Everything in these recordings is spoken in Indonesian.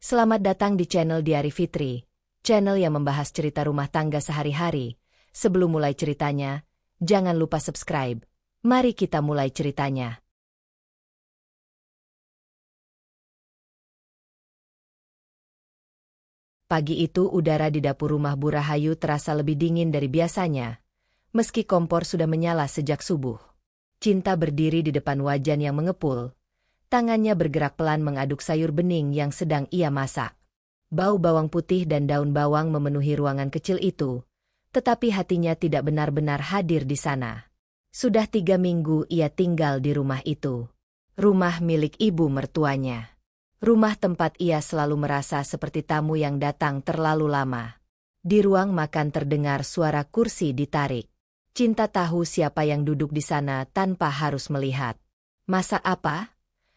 Selamat datang di channel Diari Fitri, channel yang membahas cerita rumah tangga sehari-hari. Sebelum mulai ceritanya, jangan lupa subscribe. Mari kita mulai ceritanya. Pagi itu udara di dapur rumah Bu Rahayu terasa lebih dingin dari biasanya, meski kompor sudah menyala sejak subuh. Cinta berdiri di depan wajan yang mengepul. Tangannya bergerak pelan mengaduk sayur bening yang sedang ia masak. Bau bawang putih dan daun bawang memenuhi ruangan kecil itu, tetapi hatinya tidak benar-benar hadir di sana. Sudah 3 minggu ia tinggal di rumah itu. Rumah milik ibu mertuanya. Rumah tempat ia selalu merasa seperti tamu yang datang terlalu lama. Di ruang makan terdengar suara kursi ditarik. Cinta tahu siapa yang duduk di sana tanpa harus melihat. Masak apa?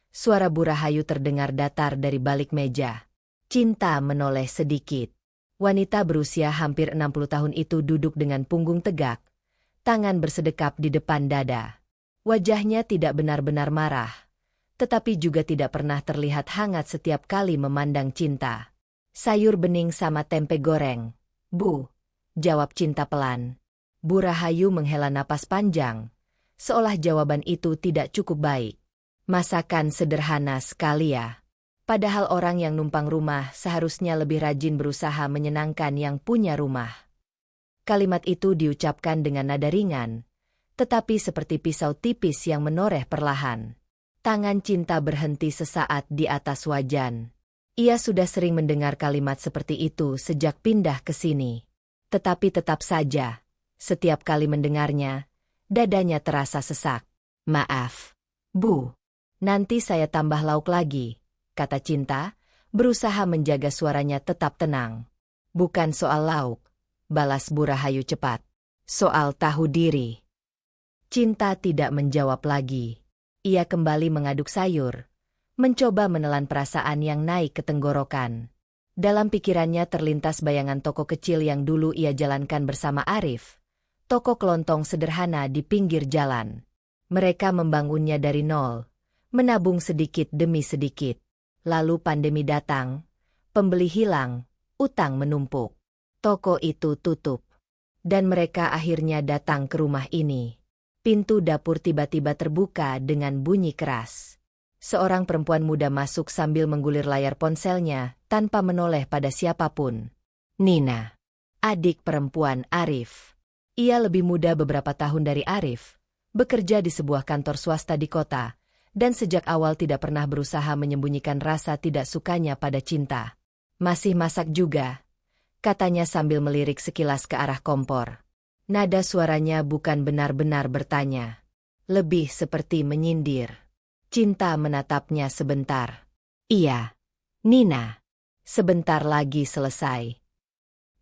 Suara Bu Rahayu terdengar datar dari balik meja. Cinta menoleh sedikit. Wanita berusia hampir 60 tahun itu duduk dengan punggung tegak, tangan bersedekap di depan dada. Wajahnya tidak benar-benar marah, tetapi juga tidak pernah terlihat hangat setiap kali memandang Cinta. Sayur bening sama tempe goreng, Bu, jawab Cinta pelan. Bu Rahayu menghela napas panjang, seolah jawaban itu tidak cukup baik. Masakan sederhana sekali ya. Padahal orang yang numpang rumah seharusnya lebih rajin berusaha menyenangkan yang punya rumah. Kalimat itu diucapkan dengan nada ringan, tetapi seperti pisau tipis yang menoreh perlahan. Tangan Cinta berhenti sesaat di atas wajan. Ia sudah sering mendengar kalimat seperti itu sejak pindah ke sini. Tetapi tetap saja, setiap kali mendengarnya, dadanya terasa sesak. Maaf, Bu. Nanti saya tambah lauk lagi, kata Cinta, berusaha menjaga suaranya tetap tenang. Bukan soal lauk, balas Bu Rahayu cepat. Soal tahu diri. Cinta tidak menjawab lagi. Ia kembali mengaduk sayur, mencoba menelan perasaan yang naik ke tenggorokan. Dalam pikirannya terlintas bayangan toko kecil yang dulu ia jalankan bersama Arif. Toko kelontong sederhana di pinggir jalan. Mereka membangunnya dari nol. Menabung sedikit demi sedikit. Lalu pandemi datang, pembeli hilang, utang menumpuk. Toko itu tutup. Dan mereka akhirnya datang ke rumah ini. Pintu dapur tiba-tiba terbuka dengan bunyi keras. Seorang perempuan muda masuk sambil menggulir layar ponselnya tanpa menoleh pada siapapun. Nina, adik perempuan Arif. Ia lebih muda beberapa tahun dari Arif, bekerja di sebuah kantor swasta di kota, dan sejak awal tidak pernah berusaha menyembunyikan rasa tidak sukanya pada Cinta. Masih masak juga, katanya sambil melirik sekilas ke arah kompor. Nada suaranya bukan benar-benar bertanya, lebih seperti menyindir. Cinta menatapnya sebentar. Iya, Nina. Sebentar lagi selesai.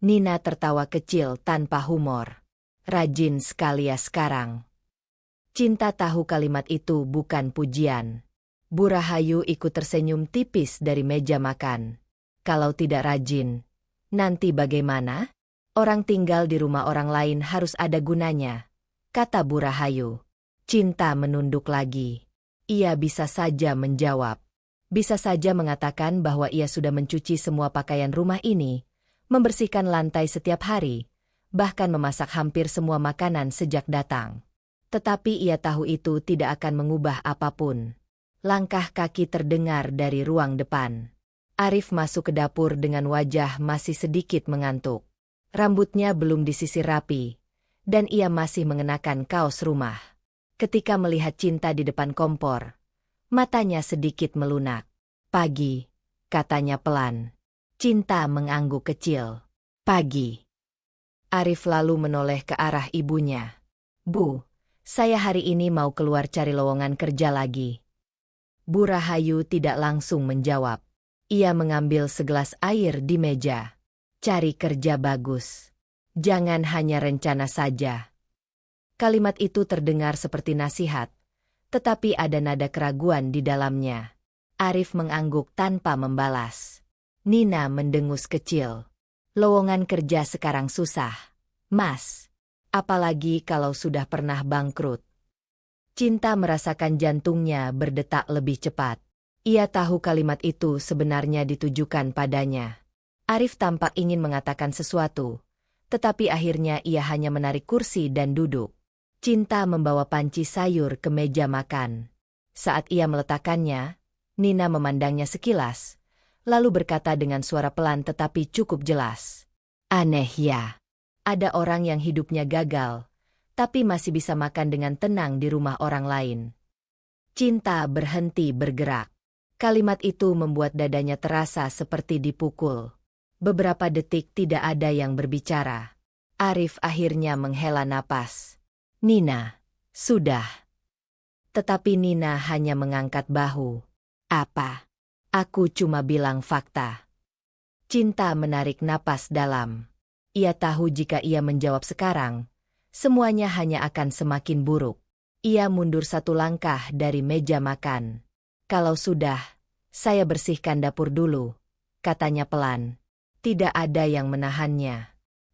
Nina tertawa kecil tanpa humor. Rajin sekali ya sekarang. Cinta tahu kalimat itu bukan pujian. Bu Rahayu ikut tersenyum tipis dari meja makan. Kalau tidak rajin, nanti bagaimana? Orang tinggal di rumah orang lain harus ada gunanya, kata Bu Rahayu. Cinta menunduk lagi. Ia bisa saja menjawab. Bisa saja mengatakan bahwa ia sudah mencuci semua pakaian rumah ini, membersihkan lantai setiap hari, bahkan memasak hampir semua makanan sejak datang. Tetapi ia tahu itu tidak akan mengubah apapun. Langkah kaki terdengar dari ruang depan. Arif masuk ke dapur dengan wajah masih sedikit mengantuk. Rambutnya belum disisir rapi, dan ia masih mengenakan kaos rumah. Ketika melihat Cinta di depan kompor, matanya sedikit melunak. Pagi, katanya pelan. Cinta mengangguk kecil. Pagi. Arif lalu menoleh ke arah ibunya. Bu, saya hari ini mau keluar cari lowongan kerja lagi. Bu Rahayu tidak langsung menjawab. Ia mengambil segelas air di meja. Cari kerja bagus. Jangan hanya rencana saja. Kalimat itu terdengar seperti nasihat, tetapi ada nada keraguan di dalamnya. Arif mengangguk tanpa membalas. Nina mendengus kecil. Lowongan kerja sekarang susah, Mas. Apalagi kalau sudah pernah bangkrut. Cinta merasakan jantungnya berdetak lebih cepat. Ia tahu kalimat itu sebenarnya ditujukan padanya. Arif tampak ingin mengatakan sesuatu, tetapi akhirnya ia hanya menarik kursi dan duduk. Cinta membawa panci sayur ke meja makan. Saat ia meletakkannya, Nina memandangnya sekilas, lalu berkata dengan suara pelan tetapi cukup jelas. Aneh ya. Ada orang yang hidupnya gagal, tapi masih bisa makan dengan tenang di rumah orang lain. Cinta berhenti bergerak. Kalimat itu membuat dadanya terasa seperti dipukul. Beberapa detik tidak ada yang berbicara. Arif akhirnya menghela napas. Nina, sudah. Tetapi Nina hanya mengangkat bahu. Apa? Aku cuma bilang fakta. Cinta menarik napas dalam. Ia tahu jika ia menjawab sekarang, semuanya hanya akan semakin buruk. Ia mundur satu langkah dari meja makan. Kalau sudah, saya bersihkan dapur dulu, katanya pelan. Tidak ada yang menahannya.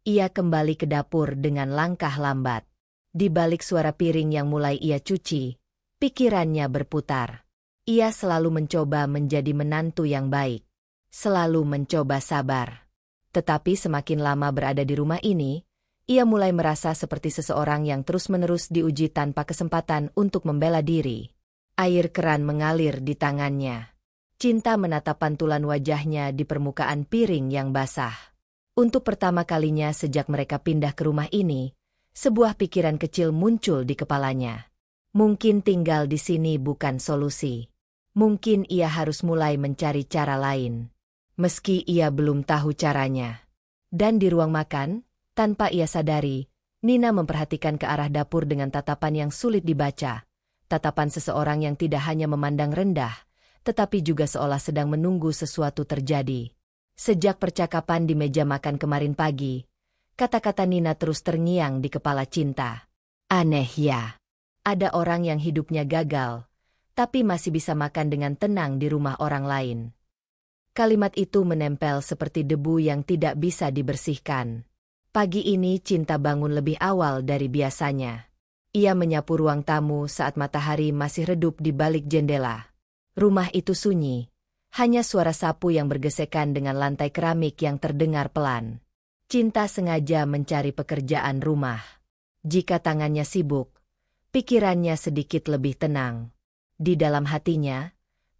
Ia kembali ke dapur dengan langkah lambat. Di balik suara piring yang mulai ia cuci, pikirannya berputar. Ia selalu mencoba menjadi menantu yang baik. Selalu mencoba sabar. Tetapi semakin lama berada di rumah ini, ia mulai merasa seperti seseorang yang terus-menerus diuji tanpa kesempatan untuk membela diri. Air keran mengalir di tangannya. Cinta menatap pantulan wajahnya di permukaan piring yang basah. Untuk pertama kalinya sejak mereka pindah ke rumah ini, sebuah pikiran kecil muncul di kepalanya. Mungkin tinggal di sini bukan solusi. Mungkin ia harus mulai mencari cara lain. Meski ia belum tahu caranya. Dan di ruang makan, tanpa ia sadari, Nina memperhatikan ke arah dapur dengan tatapan yang sulit dibaca. Tatapan seseorang yang tidak hanya memandang rendah, tetapi juga seolah sedang menunggu sesuatu terjadi. Sejak percakapan di meja makan kemarin pagi, kata-kata Nina terus terngiang di kepala Cinta. Aneh ya. Ada orang yang hidupnya gagal, tapi masih bisa makan dengan tenang di rumah orang lain. Kalimat itu menempel seperti debu yang tidak bisa dibersihkan. Pagi ini Cinta bangun lebih awal dari biasanya. Ia menyapu ruang tamu saat matahari masih redup di balik jendela. Rumah itu sunyi. Hanya suara sapu yang bergesekan dengan lantai keramik yang terdengar pelan. Cinta sengaja mencari pekerjaan rumah. Jika tangannya sibuk, pikirannya sedikit lebih tenang. Di dalam hatinya,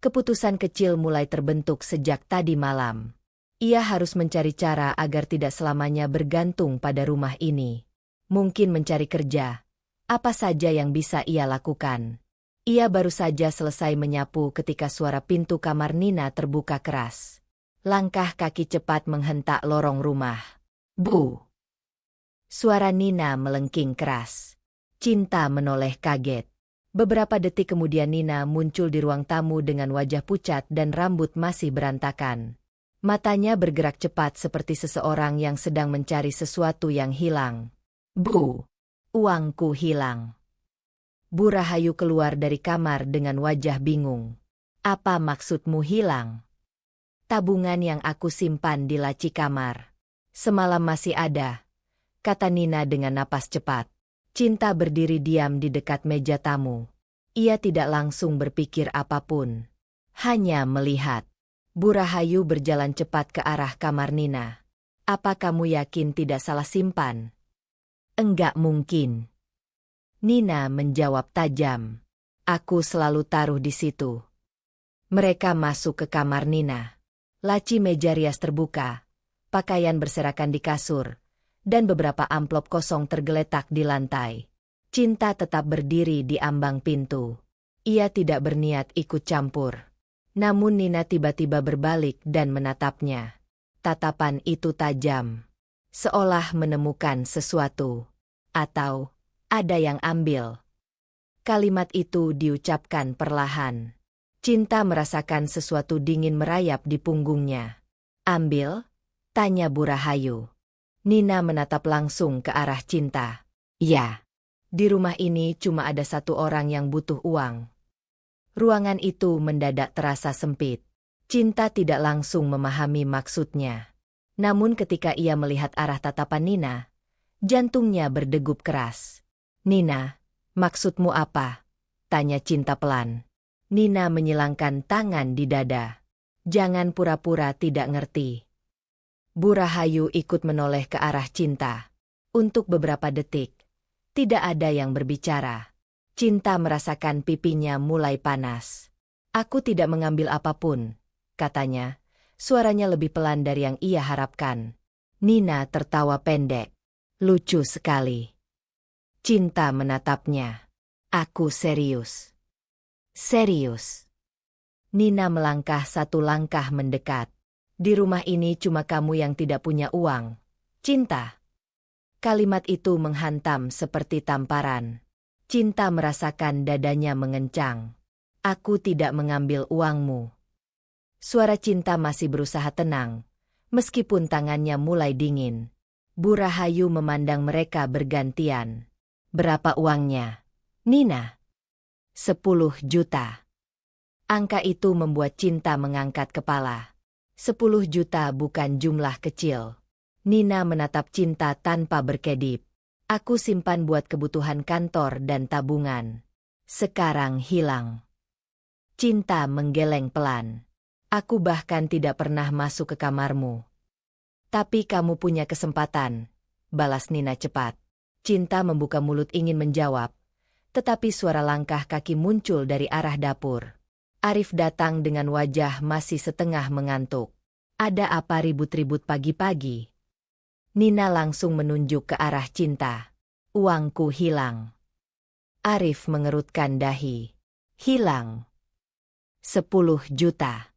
keputusan kecil mulai terbentuk sejak tadi malam. Ia harus mencari cara agar tidak selamanya bergantung pada rumah ini. Mungkin mencari kerja. Apa saja yang bisa ia lakukan. Ia baru saja selesai menyapu ketika suara pintu kamar Nina terbuka keras. Langkah kaki cepat menghentak lorong rumah. Bu! Suara Nina melengking keras. Cinta menoleh kaget. Beberapa detik kemudian Nina muncul di ruang tamu dengan wajah pucat dan rambut masih berantakan. Matanya bergerak cepat seperti seseorang yang sedang mencari sesuatu yang hilang. Bu! Uangku hilang. Bu Rahayu keluar dari kamar dengan wajah bingung. Apa maksudmu hilang? Tabungan yang aku simpan di laci kamar. Semalam masih ada, kata Nina dengan napas cepat. Cinta berdiri diam di dekat meja tamu. Ia tidak langsung berpikir apapun. Hanya melihat. Bu Rahayu berjalan cepat ke arah kamar Nina. Apa kamu yakin tidak salah simpan? Enggak mungkin. Nina menjawab tajam. Aku selalu taruh di situ. Mereka masuk ke kamar Nina. Laci meja rias terbuka, pakaian berserakan di kasur, dan beberapa amplop kosong tergeletak di lantai. Cinta tetap berdiri di ambang pintu. Ia tidak berniat ikut campur. Namun Nina tiba-tiba berbalik dan menatapnya. Tatapan itu tajam. Seolah menemukan sesuatu. Atau, ada yang ambil. Kalimat itu diucapkan perlahan. Cinta merasakan sesuatu dingin merayap di punggungnya. Ambil? Tanya Bu Rahayu. Nina menatap langsung ke arah Cinta. Ya. Di rumah ini cuma ada satu orang yang butuh uang. Ruangan itu mendadak terasa sempit. Cinta tidak langsung memahami maksudnya. Namun ketika ia melihat arah tatapan Nina, jantungnya berdegup keras. Nina, maksudmu apa? Tanya Cinta pelan. Nina menyilangkan tangan di dada. Jangan pura-pura tidak ngerti. Bu Rahayu ikut menoleh ke arah Cinta. Untuk beberapa detik, tidak ada yang berbicara. Cinta merasakan pipinya mulai panas. Aku tidak mengambil apapun, katanya. Suaranya lebih pelan dari yang ia harapkan. Nina tertawa pendek. Lucu sekali. Cinta menatapnya. Aku serius. Serius. Nina melangkah satu langkah mendekat. Di rumah ini cuma kamu yang tidak punya uang. Cinta. Kalimat itu menghantam seperti tamparan. Cinta merasakan dadanya mengencang. Aku tidak mengambil uangmu. Suara Cinta masih berusaha tenang, meskipun tangannya mulai dingin. Bu Rahayu memandang mereka bergantian. Berapa uangnya? Nina. 10 juta. Angka itu membuat Cinta mengangkat kepala. 10 juta bukan jumlah kecil. Nina menatap Cinta tanpa berkedip. Aku simpan buat kebutuhan kantor dan tabungan. Sekarang hilang. Cinta menggeleng pelan. Aku bahkan tidak pernah masuk ke kamarmu. Tapi kamu punya kesempatan, balas Nina cepat. Cinta membuka mulut ingin menjawab, tetapi suara langkah kaki muncul dari arah dapur. Arif datang dengan wajah masih setengah mengantuk. Ada apa ribut-ribut pagi-pagi? Nina langsung menunjuk ke arah Cinta. Uangku hilang. Arif mengerutkan dahi. Hilang. 10 juta.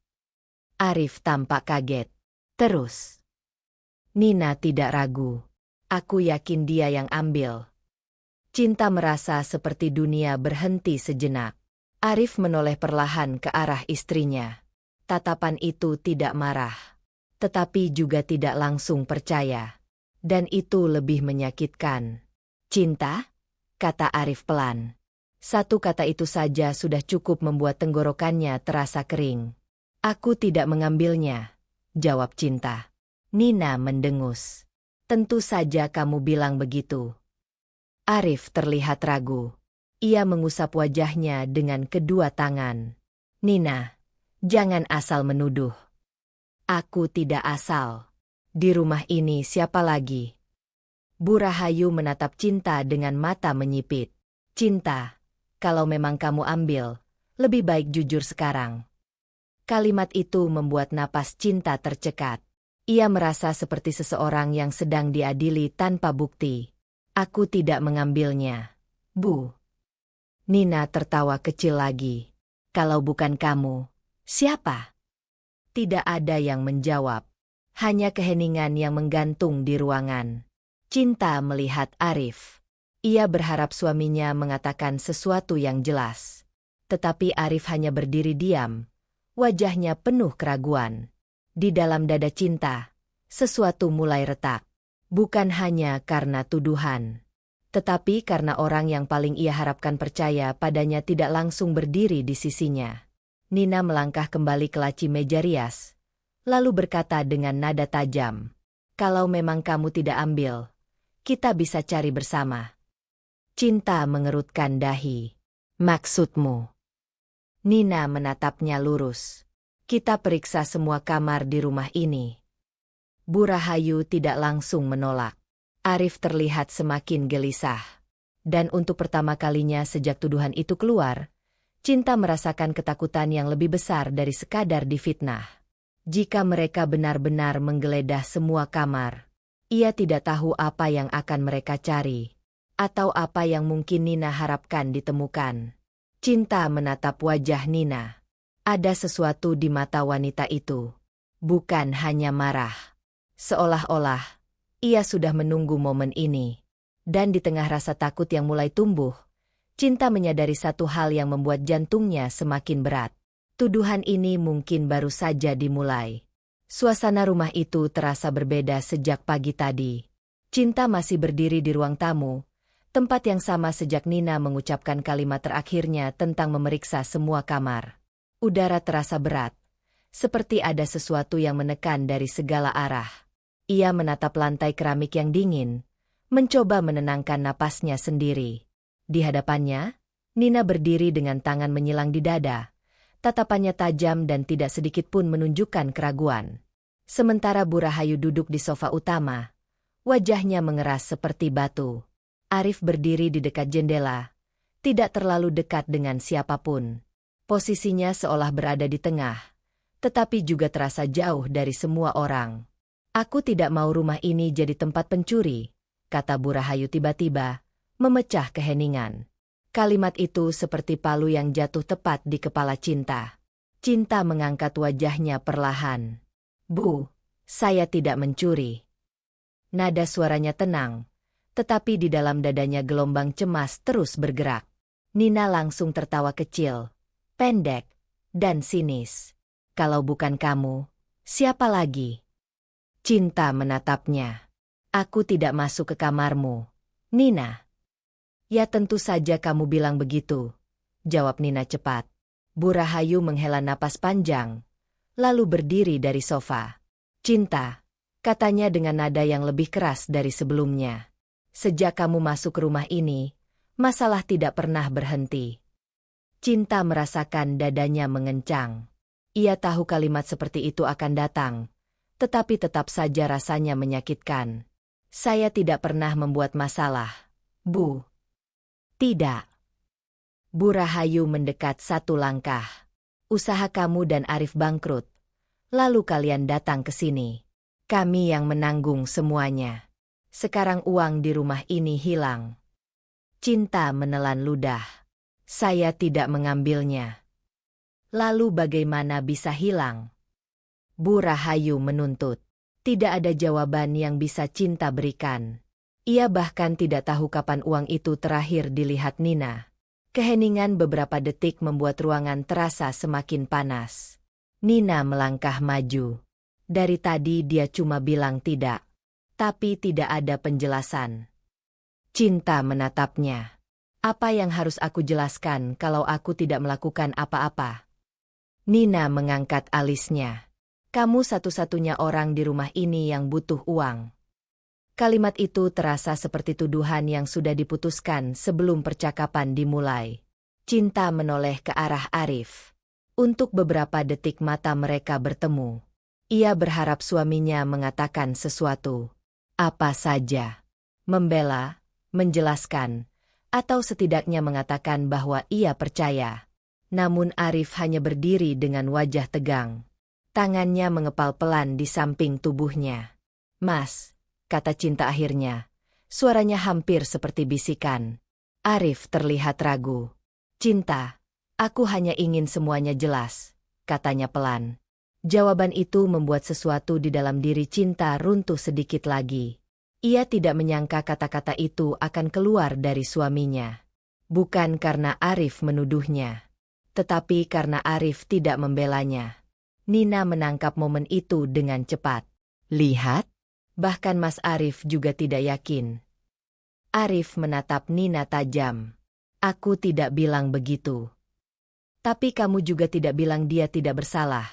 Arif tampak kaget. Terus. Nina tidak ragu. Aku yakin dia yang ambil. Cinta merasa seperti dunia berhenti sejenak. Arif menoleh perlahan ke arah istrinya. Tatapan itu tidak marah, tetapi juga tidak langsung percaya. Dan itu lebih menyakitkan. Cinta? Kata Arif pelan. Satu kata itu saja sudah cukup membuat tenggorokannya terasa kering. Aku tidak mengambilnya, jawab Cinta. Nina mendengus. Tentu saja kamu bilang begitu. Arif terlihat ragu. Ia mengusap wajahnya dengan kedua tangan. Nina, jangan asal menuduh. Aku tidak asal. Di rumah ini siapa lagi? Bu Rahayu menatap Cinta dengan mata menyipit. Cinta, kalau memang kamu ambil, lebih baik jujur sekarang. Kalimat itu membuat napas Cinta tercekat. Ia merasa seperti seseorang yang sedang diadili tanpa bukti. Aku tidak mengambilnya, Bu. Nina tertawa kecil lagi. Kalau bukan kamu, siapa? Tidak ada yang menjawab. Hanya keheningan yang menggantung di ruangan. Cinta melihat Arif. Ia berharap suaminya mengatakan sesuatu yang jelas. Tetapi Arif hanya berdiri diam. Wajahnya penuh keraguan. Di dalam dada Cinta, sesuatu mulai retak. Bukan hanya karena tuduhan, tetapi karena orang yang paling ia harapkan percaya padanya tidak langsung berdiri di sisinya. Nina melangkah kembali ke laci meja rias, lalu berkata dengan nada tajam, "Kalau memang kamu tidak ambil, kita bisa cari bersama." Cinta mengerutkan dahi. Maksudmu? Nina menatapnya lurus. Kita periksa semua kamar di rumah ini. Bu Rahayu tidak langsung menolak. Arif terlihat semakin gelisah. Dan untuk pertama kalinya sejak tuduhan itu keluar, Cinta merasakan ketakutan yang lebih besar dari sekadar difitnah. Jika mereka benar-benar menggeledah semua kamar, ia tidak tahu apa yang akan mereka cari, atau apa yang mungkin Nina harapkan ditemukan. Cinta menatap wajah Nina. Ada sesuatu di mata wanita itu. Bukan hanya marah. Seolah-olah, ia sudah menunggu momen ini. Dan di tengah rasa takut yang mulai tumbuh, Cinta menyadari satu hal yang membuat jantungnya semakin berat. Tuduhan ini mungkin baru saja dimulai. Suasana rumah itu terasa berbeda sejak pagi tadi. Cinta masih berdiri di ruang tamu, tempat yang sama sejak Nina mengucapkan kalimat terakhirnya tentang memeriksa semua kamar. Udara terasa berat, seperti ada sesuatu yang menekan dari segala arah. Ia menatap lantai keramik yang dingin, mencoba menenangkan napasnya sendiri. Di hadapannya, Nina berdiri dengan tangan menyilang di dada, Tatapannya tajam dan tidak sedikit pun menunjukkan keraguan. Sementara Bu Rahayu duduk di sofa utama, wajahnya mengeras seperti batu. Arif berdiri di dekat jendela, tidak terlalu dekat dengan siapapun. Posisinya seolah berada di tengah, tetapi juga terasa jauh dari semua orang. Aku tidak mau rumah ini jadi tempat pencuri, kata Bu Rahayu tiba-tiba, memecah keheningan. Kalimat itu seperti palu yang jatuh tepat di kepala Cinta. Cinta mengangkat wajahnya perlahan. Bu, saya tidak mencuri. Nada suaranya tenang, tetapi di dalam dadanya gelombang cemas terus bergerak. Nina langsung tertawa kecil, pendek, dan sinis. Kalau bukan kamu, siapa lagi? Cinta menatapnya. Aku tidak masuk ke kamarmu, Nina. Ya tentu saja kamu bilang begitu, jawab Nina cepat. Bu Rahayu menghela napas panjang, lalu berdiri dari sofa. Cinta, katanya dengan nada yang lebih keras dari sebelumnya. Sejak kamu masuk ke rumah ini, masalah tidak pernah berhenti. Cinta merasakan dadanya mengencang. Ia tahu kalimat seperti itu akan datang, tetapi tetap saja rasanya menyakitkan. Saya tidak pernah membuat masalah, Bu. Tidak. Bu Rahayu mendekat satu langkah. Usaha kamu dan Arif bangkrut. Lalu kalian datang ke sini. Kami yang menanggung semuanya. Sekarang uang di rumah ini hilang. Cinta menelan ludah. Saya tidak mengambilnya. Lalu bagaimana bisa hilang? Bu Rahayu menuntut. Tidak ada jawaban yang bisa Cinta berikan. Ia bahkan tidak tahu kapan uang itu terakhir dilihat Nina. Keheningan beberapa detik membuat ruangan terasa semakin panas. Nina melangkah maju. Dari tadi dia cuma bilang tidak. Tapi tidak ada penjelasan. Cinta menatapnya. Apa yang harus aku jelaskan kalau aku tidak melakukan apa-apa? Nina mengangkat alisnya. Kamu satu-satunya orang di rumah ini yang butuh uang. Kalimat itu terasa seperti tuduhan yang sudah diputuskan sebelum percakapan dimulai. Cinta menoleh ke arah Arif. Untuk beberapa detik mata mereka bertemu. Ia berharap suaminya mengatakan sesuatu. Apa saja. Membela, menjelaskan, atau setidaknya mengatakan bahwa ia percaya. Namun Arif hanya berdiri dengan wajah tegang. Tangannya mengepal pelan di samping tubuhnya. Mas, kata Cinta akhirnya. Suaranya hampir seperti bisikan. Arif terlihat ragu. Cinta, aku hanya ingin semuanya jelas, katanya pelan. Jawaban itu membuat sesuatu di dalam diri Cinta runtuh sedikit lagi. Ia tidak menyangka kata-kata itu akan keluar dari suaminya. Bukan karena Arif menuduhnya, tetapi karena Arif tidak membelanya. Nina menangkap momen itu dengan cepat. Lihat? Bahkan Mas Arif juga tidak yakin. Arif menatap Nina tajam. Aku tidak bilang begitu. Tapi kamu juga tidak bilang dia tidak bersalah.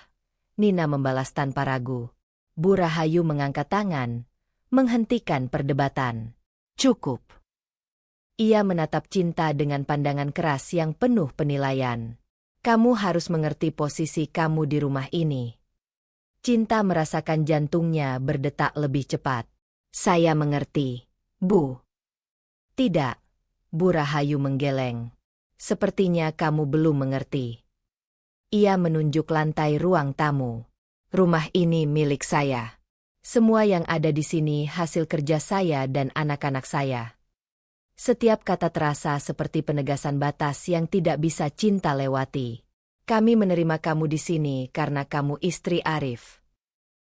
Nina membalas tanpa ragu. Bu Rahayu mengangkat tangan, menghentikan perdebatan. Cukup. Ia menatap Cinta dengan pandangan keras yang penuh penilaian. Kamu harus mengerti posisi kamu di rumah ini. Cinta merasakan jantungnya berdetak lebih cepat. Saya mengerti, Bu. Tidak, Bu Rahayu menggeleng. Sepertinya kamu belum mengerti. Ia menunjuk lantai ruang tamu. Rumah ini milik saya. Semua yang ada di sini hasil kerja saya dan anak-anak saya. Setiap kata terasa seperti penegasan batas yang tidak bisa Cinta lewati. Kami menerima kamu di sini karena kamu istri Arif.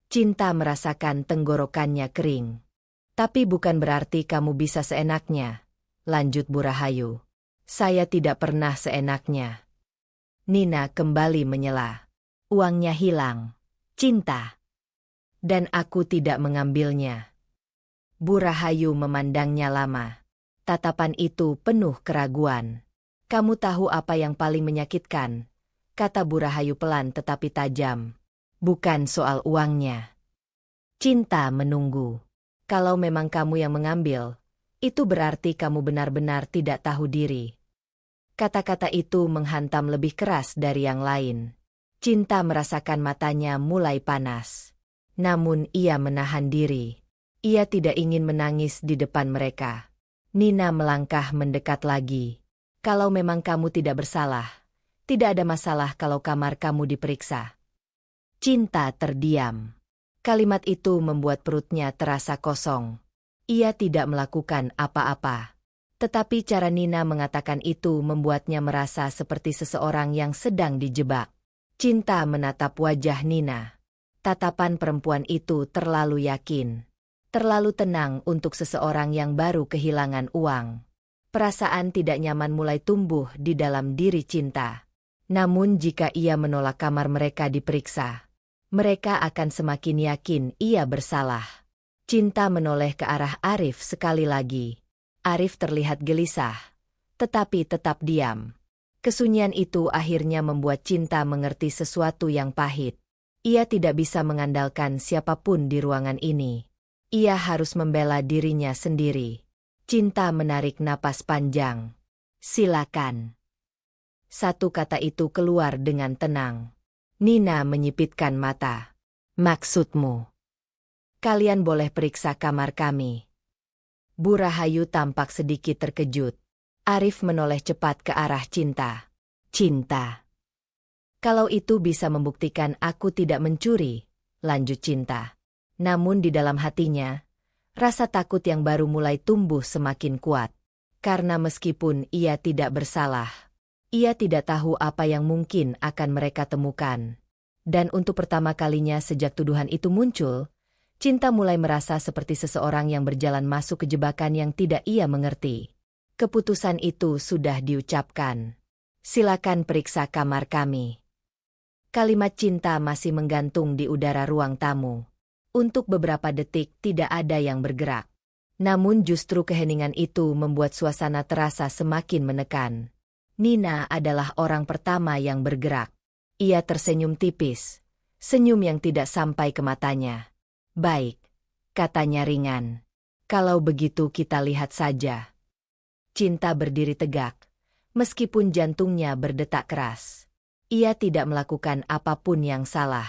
Cinta merasakan tenggorokannya kering. Tapi bukan berarti kamu bisa seenaknya, lanjut Bu Rahayu. Saya tidak pernah seenaknya. Nina kembali menyela. Uangnya hilang. Cinta. Dan aku tidak mengambilnya. Bu Rahayu memandangnya lama. Tatapan itu penuh keraguan. Kamu tahu apa yang paling menyakitkan? Kata Bu Rahayu pelan tetapi tajam. Bukan soal uangnya. Cinta menunggu. Kalau memang kamu yang mengambil, itu berarti kamu benar-benar tidak tahu diri. Kata-kata itu menghantam lebih keras dari yang lain. Cinta merasakan matanya mulai panas. Namun ia menahan diri. Ia tidak ingin menangis di depan mereka. Nina melangkah mendekat lagi. Kalau memang kamu tidak bersalah, tidak ada masalah kalau kamar kamu diperiksa. Cinta terdiam. Kalimat itu membuat perutnya terasa kosong. Ia tidak melakukan apa-apa. Tetapi cara Nina mengatakan itu membuatnya merasa seperti seseorang yang sedang dijebak. Cinta menatap wajah Nina. Tatapan perempuan itu terlalu yakin. Terlalu tenang untuk seseorang yang baru kehilangan uang. Perasaan tidak nyaman mulai tumbuh di dalam diri Cinta. Namun jika ia menolak kamar mereka diperiksa, mereka akan semakin yakin ia bersalah. Cinta menoleh ke arah Arif sekali lagi. Arif terlihat gelisah, tetapi tetap diam. Kesunyian itu akhirnya membuat Cinta mengerti sesuatu yang pahit. Ia tidak bisa mengandalkan siapapun di ruangan ini. Ia harus membela dirinya sendiri. Cinta menarik napas panjang. Silakan. Satu kata itu keluar dengan tenang. Nina menyipitkan mata. Maksudmu? Kalian boleh periksa kamar kami. Bu Rahayu tampak sedikit terkejut. Arif menoleh cepat ke arah Cinta. Cinta. Kalau itu bisa membuktikan aku tidak mencuri, lanjut Cinta. Namun di dalam hatinya, rasa takut yang baru mulai tumbuh semakin kuat. Karena meskipun ia tidak bersalah, ia tidak tahu apa yang mungkin akan mereka temukan. Dan untuk pertama kalinya sejak tuduhan itu muncul, Cinta mulai merasa seperti seseorang yang berjalan masuk ke jebakan yang tidak ia mengerti. Keputusan itu sudah diucapkan. Silakan periksa kamar kami. Kalimat Cinta masih menggantung di udara ruang tamu. Untuk beberapa detik tidak ada yang bergerak. Namun justru keheningan itu membuat suasana terasa semakin menekan. Nina adalah orang pertama yang bergerak. Ia tersenyum tipis. Senyum yang tidak sampai ke matanya. Baik, katanya ringan. Kalau begitu kita lihat saja. Cinta berdiri tegak, meskipun jantungnya berdetak keras. Ia tidak melakukan apapun yang salah.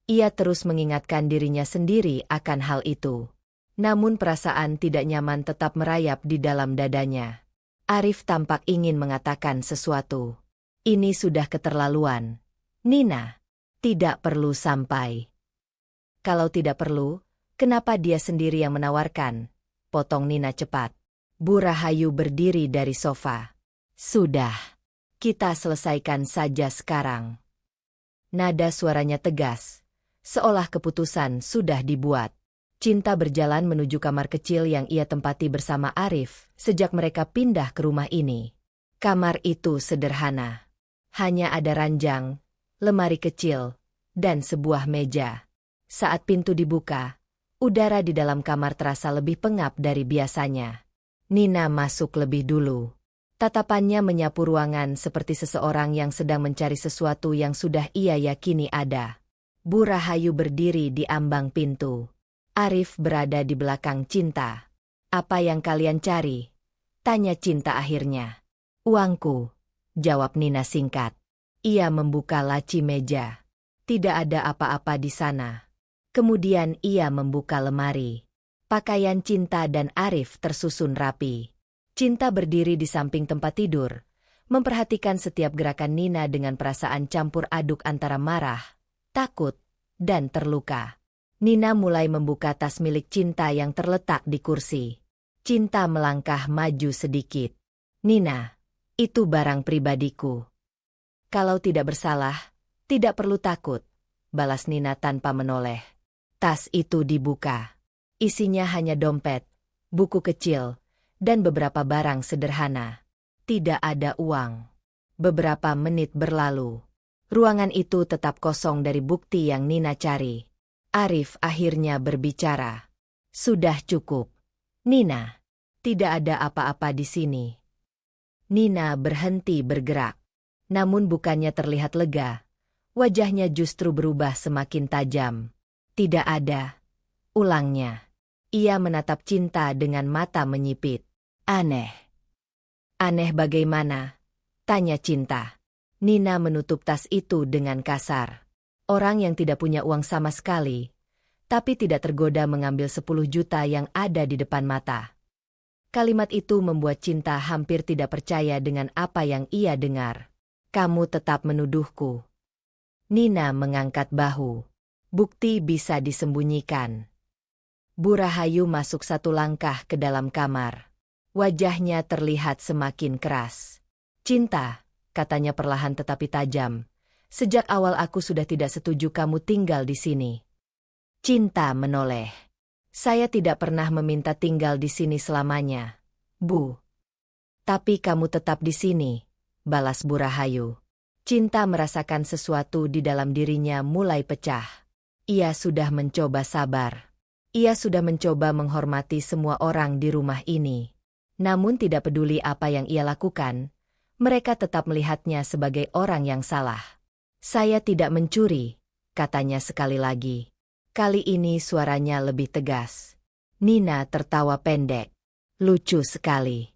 Ia terus mengingatkan dirinya sendiri akan hal itu. Namun perasaan tidak nyaman tetap merayap di dalam dadanya. Arif tampak ingin mengatakan sesuatu. Ini sudah keterlaluan. Nina, tidak perlu sampai. Kalau tidak perlu, kenapa dia sendiri yang menawarkan? Potong Nina cepat. Bu Rahayu berdiri dari sofa. Sudah. Kita selesaikan saja sekarang. Nada suaranya tegas. Seolah keputusan sudah dibuat. Cinta berjalan menuju kamar kecil yang ia tempati bersama Arif sejak mereka pindah ke rumah ini. Kamar itu sederhana. Hanya ada ranjang, lemari kecil, dan sebuah meja. Saat pintu dibuka, udara di dalam kamar terasa lebih pengap dari biasanya. Nina masuk lebih dulu. Tatapannya menyapu ruangan seperti seseorang yang sedang mencari sesuatu yang sudah ia yakini ada. Bu Rahayu berdiri di ambang pintu. Arif berada di belakang Cinta. Apa yang kalian cari? Tanya Cinta akhirnya. Uangku, jawab Nina singkat. Ia membuka laci meja. Tidak ada apa-apa di sana. Kemudian ia membuka lemari. Pakaian Cinta dan Arif tersusun rapi. Cinta berdiri di samping tempat tidur, memperhatikan setiap gerakan Nina dengan perasaan campur aduk antara marah, takut, dan terluka. Nina mulai membuka tas milik Cinta yang terletak di kursi. Cinta melangkah maju sedikit. Nina, itu barang pribadiku. Kalau tidak bersalah, tidak perlu takut, balas Nina tanpa menoleh. Tas itu dibuka. Isinya hanya dompet, buku kecil, dan beberapa barang sederhana. Tidak ada uang. Beberapa menit berlalu. Ruangan itu tetap kosong dari bukti yang Nina cari. Arif akhirnya berbicara. Sudah cukup. Nina, tidak ada apa-apa di sini. Nina berhenti bergerak. Namun bukannya terlihat lega. Wajahnya justru berubah semakin tajam. Tidak ada. Ulangnya. Ia menatap Cinta dengan mata menyipit. Aneh. Aneh bagaimana? Tanya Cinta. Nina menutup tas itu dengan kasar. Orang yang tidak punya uang sama sekali, tapi tidak tergoda mengambil 10 juta yang ada di depan mata. Kalimat itu membuat Cinta hampir tidak percaya dengan apa yang ia dengar. Kamu tetap menuduhku. Nina mengangkat bahu. Bukti bisa disembunyikan. Bu Rahayu masuk satu langkah ke dalam kamar. Wajahnya terlihat semakin keras. Cinta, katanya perlahan tetapi tajam. Sejak awal aku sudah tidak setuju kamu tinggal di sini. Cinta menoleh. Saya tidak pernah meminta tinggal di sini selamanya, Bu. Tapi kamu tetap di sini, balas Bu Rahayu. Cinta merasakan sesuatu di dalam dirinya mulai pecah. Ia sudah mencoba sabar. Ia sudah mencoba menghormati semua orang di rumah ini. Namun tidak peduli apa yang ia lakukan, mereka tetap melihatnya sebagai orang yang salah. Saya tidak mencuri, katanya sekali lagi. Kali ini suaranya lebih tegas. Nina tertawa pendek. Lucu sekali.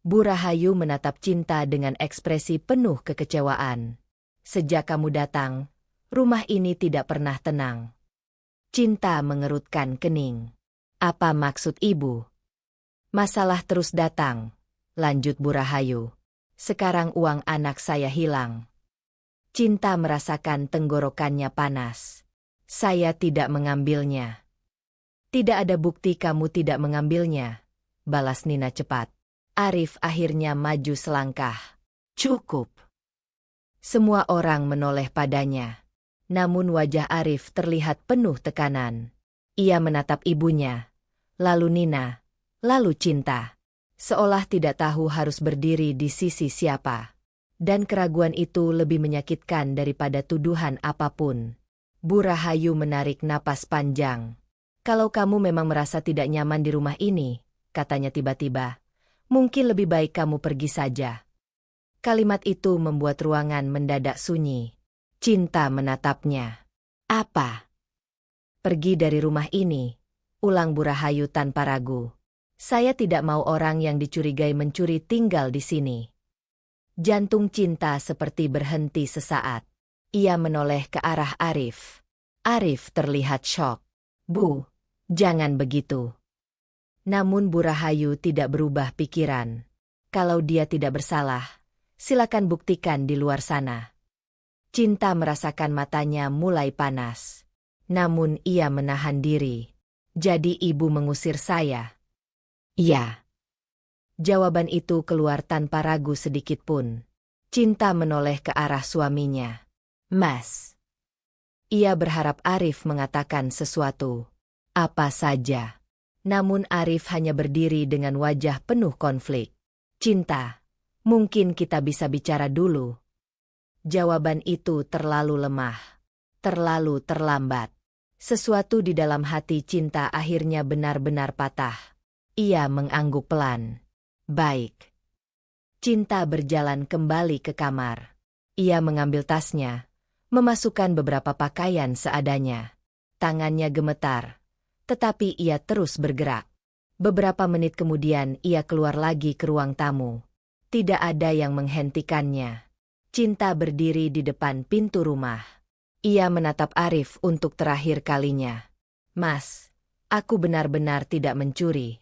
Bu Rahayu menatap Cinta dengan ekspresi penuh kekecewaan. Sejak kamu datang, rumah ini tidak pernah tenang. Cinta mengerutkan kening. Apa maksud ibu? Masalah terus datang, lanjut Bu Rahayu. Sekarang uang anak saya hilang. Cinta merasakan tenggorokannya panas. Saya tidak mengambilnya. Tidak ada bukti kamu tidak mengambilnya, balas Nina cepat. Arif akhirnya maju selangkah. Cukup. Semua orang menoleh padanya. Namun wajah Arif terlihat penuh tekanan. Ia menatap ibunya, lalu Nina, lalu Cinta. Seolah tidak tahu harus berdiri di sisi siapa. Dan keraguan itu lebih menyakitkan daripada tuduhan apapun. Bu Rahayu menarik napas panjang. Kalau kamu memang merasa tidak nyaman di rumah ini, katanya tiba-tiba, mungkin lebih baik kamu pergi saja. Kalimat itu membuat ruangan mendadak sunyi. Cinta menatapnya. Apa? Pergi dari rumah ini, ulang Bu Rahayu tanpa ragu. Saya tidak mau orang yang dicurigai mencuri tinggal di sini. Jantung Cinta seperti berhenti sesaat. Ia menoleh ke arah Arif. Arif terlihat syok. Bu, jangan begitu. Namun Bu Rahayu tidak berubah pikiran. Kalau dia tidak bersalah, silakan buktikan di luar sana. Cinta merasakan matanya mulai panas. Namun ia menahan diri. Jadi ibu mengusir saya? Iya. Jawaban itu keluar tanpa ragu sedikit pun. Cinta menoleh ke arah suaminya. Mas. Ia berharap Arif mengatakan sesuatu. Apa saja. Namun Arif hanya berdiri dengan wajah penuh konflik. Cinta, mungkin kita bisa bicara dulu. Jawaban itu terlalu lemah. Terlalu terlambat. Sesuatu di dalam hati Cinta akhirnya benar-benar patah. Ia mengangguk pelan. Baik. Cinta berjalan kembali ke kamar. Ia mengambil tasnya, memasukkan beberapa pakaian seadanya. Tangannya gemetar, tetapi ia terus bergerak. Beberapa menit kemudian ia keluar lagi ke ruang tamu. Tidak ada yang menghentikannya. Cinta berdiri di depan pintu rumah. Ia menatap Arif untuk terakhir kalinya. Mas, aku benar-benar tidak mencuri.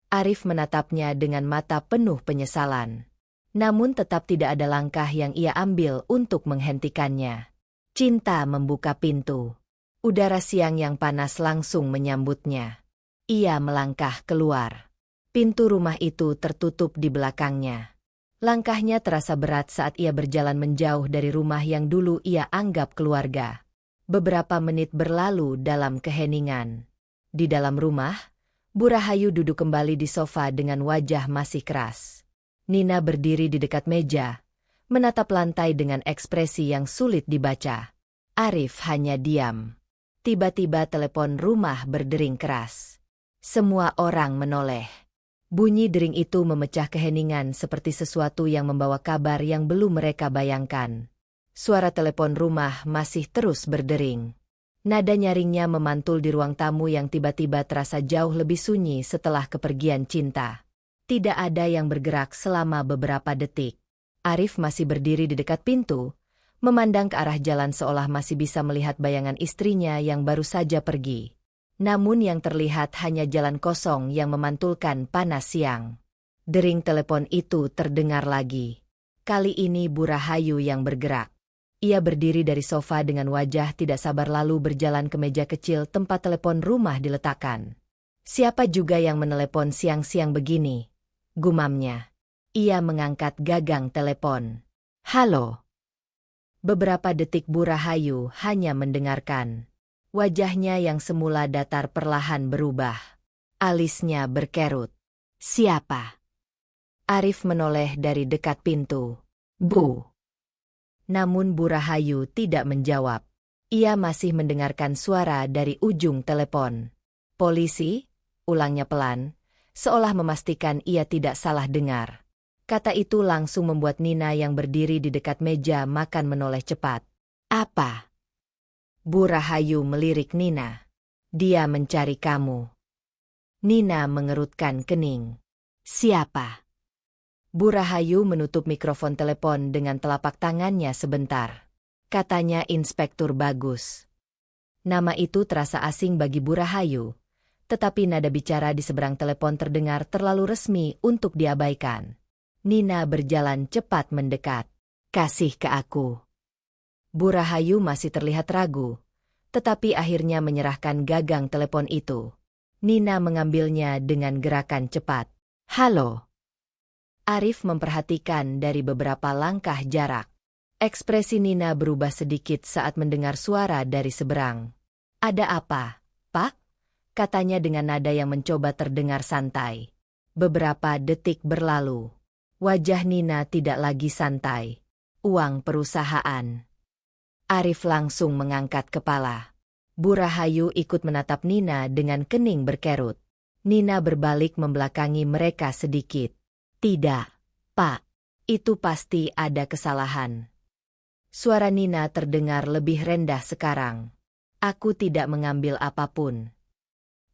Arif menatapnya dengan mata penuh penyesalan. Namun tetap tidak ada langkah yang ia ambil untuk menghentikannya. Cinta membuka pintu. Udara siang yang panas langsung menyambutnya. Ia melangkah keluar. Pintu rumah itu tertutup di belakangnya. Langkahnya terasa berat saat ia berjalan menjauh dari rumah yang dulu ia anggap keluarga. Beberapa menit berlalu dalam keheningan. Di dalam rumah, Bu Rahayu duduk kembali di sofa dengan wajah masih keras. Nina berdiri di dekat meja, menatap lantai dengan ekspresi yang sulit dibaca. Arif hanya diam. Tiba-tiba telepon rumah berdering keras. Semua orang menoleh. Bunyi dering itu memecah keheningan seperti sesuatu yang membawa kabar yang belum mereka bayangkan. Suara telepon rumah masih terus berdering. Nada nyaringnya memantul di ruang tamu yang tiba-tiba terasa jauh lebih sunyi setelah kepergian Cinta. Tidak ada yang bergerak selama beberapa detik. Arif masih berdiri di dekat pintu, memandang ke arah jalan seolah masih bisa melihat bayangan istrinya yang baru saja pergi. Namun yang terlihat hanya jalan kosong yang memantulkan panas siang. Dering telepon itu terdengar lagi. Kali ini Bu Rahayu yang bergerak. Ia berdiri dari sofa dengan wajah tidak sabar lalu berjalan ke meja kecil tempat telepon rumah diletakkan. Siapa juga yang menelepon siang-siang begini? Gumamnya. Ia mengangkat gagang telepon. Halo. Beberapa detik Bu Rahayu hanya mendengarkan. Wajahnya yang semula datar perlahan berubah. Alisnya berkerut. Siapa? Arif menoleh dari dekat pintu. Bu. Namun Bu Rahayu tidak menjawab. Ia masih mendengarkan suara dari ujung telepon. Polisi? Ulangnya pelan, seolah memastikan ia tidak salah dengar. Kata itu langsung membuat Nina yang berdiri di dekat meja makan menoleh cepat. Apa? Bu Rahayu melirik Nina. Dia mencari kamu. Nina mengerutkan kening. Siapa? Bu Rahayu menutup mikrofon telepon dengan telapak tangannya sebentar. Katanya Inspektur Bagus. Nama itu terasa asing bagi Bu Rahayu, tetapi nada bicara di seberang telepon terdengar terlalu resmi untuk diabaikan. Nina berjalan cepat mendekat. Kasih ke aku. Bu Rahayu masih terlihat ragu, tetapi akhirnya menyerahkan gagang telepon itu. Nina mengambilnya dengan gerakan cepat. Halo. Arif memperhatikan dari beberapa langkah jarak. Ekspresi Nina berubah sedikit saat mendengar suara dari seberang. Ada apa, Pak? Katanya dengan nada yang mencoba terdengar santai. Beberapa detik berlalu. Wajah Nina tidak lagi santai. Uang perusahaan. Arif langsung mengangkat kepala. Bu Rahayu ikut menatap Nina dengan kening berkerut. Nina berbalik membelakangi mereka sedikit. Tidak, Pak. Itu pasti ada kesalahan. Suara Nina terdengar lebih rendah sekarang. Aku tidak mengambil apapun.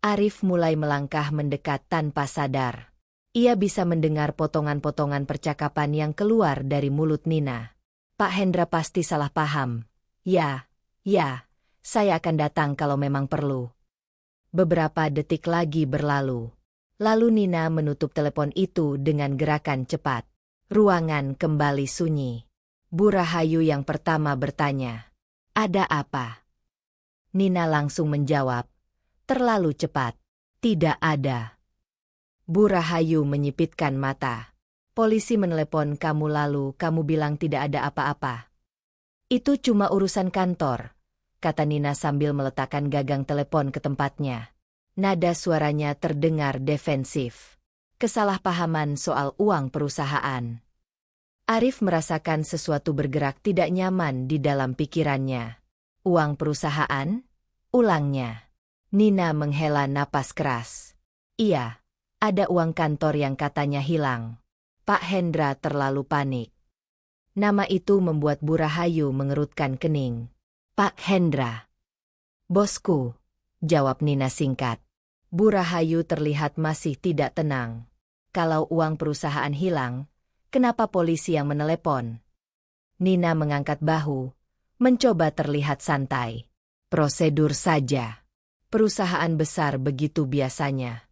Arif mulai melangkah mendekat tanpa sadar. Ia bisa mendengar potongan-potongan percakapan yang keluar dari mulut Nina. Pak Hendra pasti salah paham. Ya, saya akan datang kalau memang perlu. Beberapa detik lagi berlalu. Lalu Nina menutup telepon itu dengan gerakan cepat. Ruangan kembali sunyi. Bu Rahayu yang pertama bertanya. Ada apa? Nina langsung menjawab. Terlalu cepat. Tidak ada. Bu Rahayu menyipitkan mata. Polisi menelepon kamu lalu kamu bilang tidak ada apa-apa. Itu cuma urusan kantor, kata Nina sambil meletakkan gagang telepon ke tempatnya. Nada suaranya terdengar defensif. Kesalahpahaman soal uang perusahaan. Arif merasakan sesuatu bergerak tidak nyaman di dalam pikirannya. Uang perusahaan? Ulangnya. Nina menghela napas keras. Iya. Ada uang kantor yang katanya hilang. Pak Hendra terlalu panik. Nama itu membuat Bu Rahayu mengerutkan kening. Pak Hendra. Bosku, jawab Nina singkat. Bu Rahayu terlihat masih tidak tenang. Kalau uang perusahaan hilang, kenapa polisi yang menelepon? Nina mengangkat bahu, mencoba terlihat santai. Prosedur saja. Perusahaan besar begitu biasanya.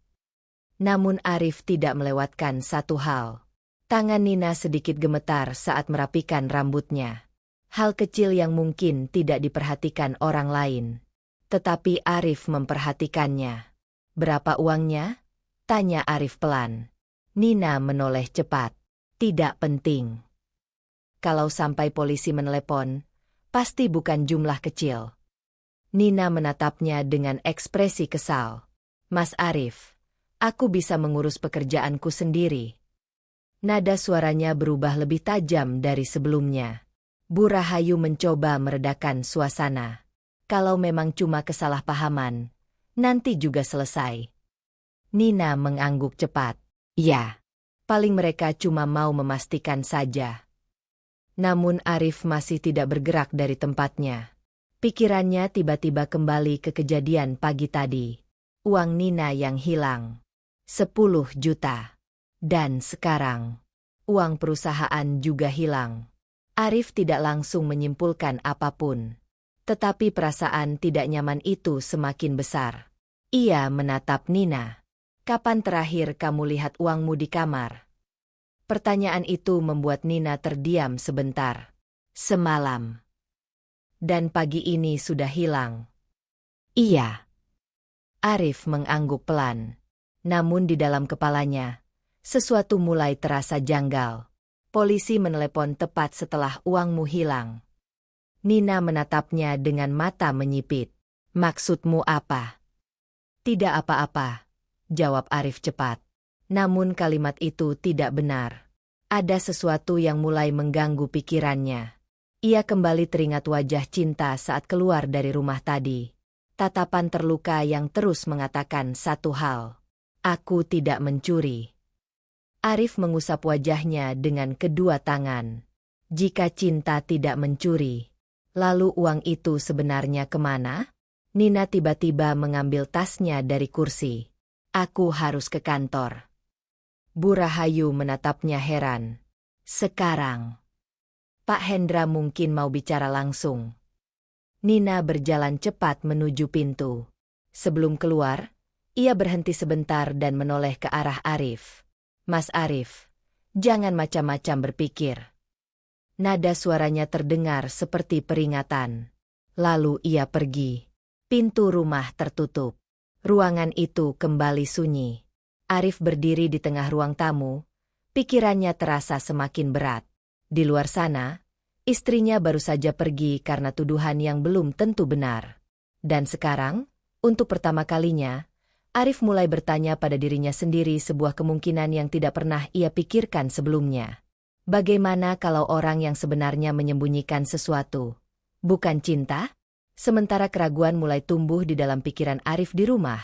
Namun Arif tidak melewatkan satu hal. Tangan Nina sedikit gemetar saat merapikan rambutnya. Hal kecil yang mungkin tidak diperhatikan orang lain. Tetapi Arif memperhatikannya. Berapa uangnya? Tanya Arif pelan. Nina menoleh cepat. Tidak penting. Kalau sampai polisi menelepon, pasti bukan jumlah kecil. Nina menatapnya dengan ekspresi kesal. Mas Arif. Aku bisa mengurus pekerjaanku sendiri. Nada suaranya berubah lebih tajam dari sebelumnya. Bu Rahayu mencoba meredakan suasana. Kalau memang cuma kesalahpahaman, nanti juga selesai. Nina mengangguk cepat. Ya, paling mereka cuma mau memastikan saja. Namun Arif masih tidak bergerak dari tempatnya. Pikirannya tiba-tiba kembali ke kejadian pagi tadi. Uang Nina yang hilang. 10 juta. Dan sekarang, Uang perusahaan juga hilang. Arif tidak langsung menyimpulkan apapun. Tetapi perasaan tidak nyaman itu semakin besar. Ia menatap Nina. Kapan terakhir kamu lihat uangmu di kamar? Pertanyaan itu membuat Nina terdiam sebentar. Semalam. Dan pagi ini sudah hilang. Iya. Arif mengangguk pelan. Namun di dalam kepalanya, sesuatu mulai terasa janggal. Polisi menelepon tepat setelah uangmu hilang. Nina menatapnya dengan mata menyipit. Maksudmu apa? Tidak apa-apa, jawab Arif cepat. Namun kalimat itu tidak benar. Ada sesuatu yang mulai mengganggu pikirannya. Ia kembali teringat wajah Cinta saat keluar dari rumah tadi. Tatapan terluka yang terus mengatakan satu hal. Aku tidak mencuri. Arif mengusap wajahnya dengan kedua tangan. Jika Cinta tidak mencuri, lalu uang itu sebenarnya kemana? Nina tiba-tiba mengambil tasnya dari kursi. Aku harus ke kantor. Bu Rahayu menatapnya heran. Sekarang. Pak Hendra mungkin mau bicara langsung. Nina berjalan cepat menuju pintu. Sebelum keluar, ia berhenti sebentar dan menoleh ke arah Arif. Mas Arif, jangan macam-macam berpikir. Nada suaranya terdengar seperti peringatan. Lalu ia pergi. Pintu rumah tertutup. Ruangan itu kembali sunyi. Arif berdiri di tengah ruang tamu. Pikirannya terasa semakin berat. Di luar sana, istrinya baru saja pergi karena tuduhan yang belum tentu benar. Dan sekarang, untuk pertama kalinya, Arif mulai bertanya pada dirinya sendiri sebuah kemungkinan yang tidak pernah ia pikirkan sebelumnya. Bagaimana kalau orang yang sebenarnya menyembunyikan sesuatu? Bukan Cinta? Sementara keraguan mulai tumbuh di dalam pikiran Arif di rumah.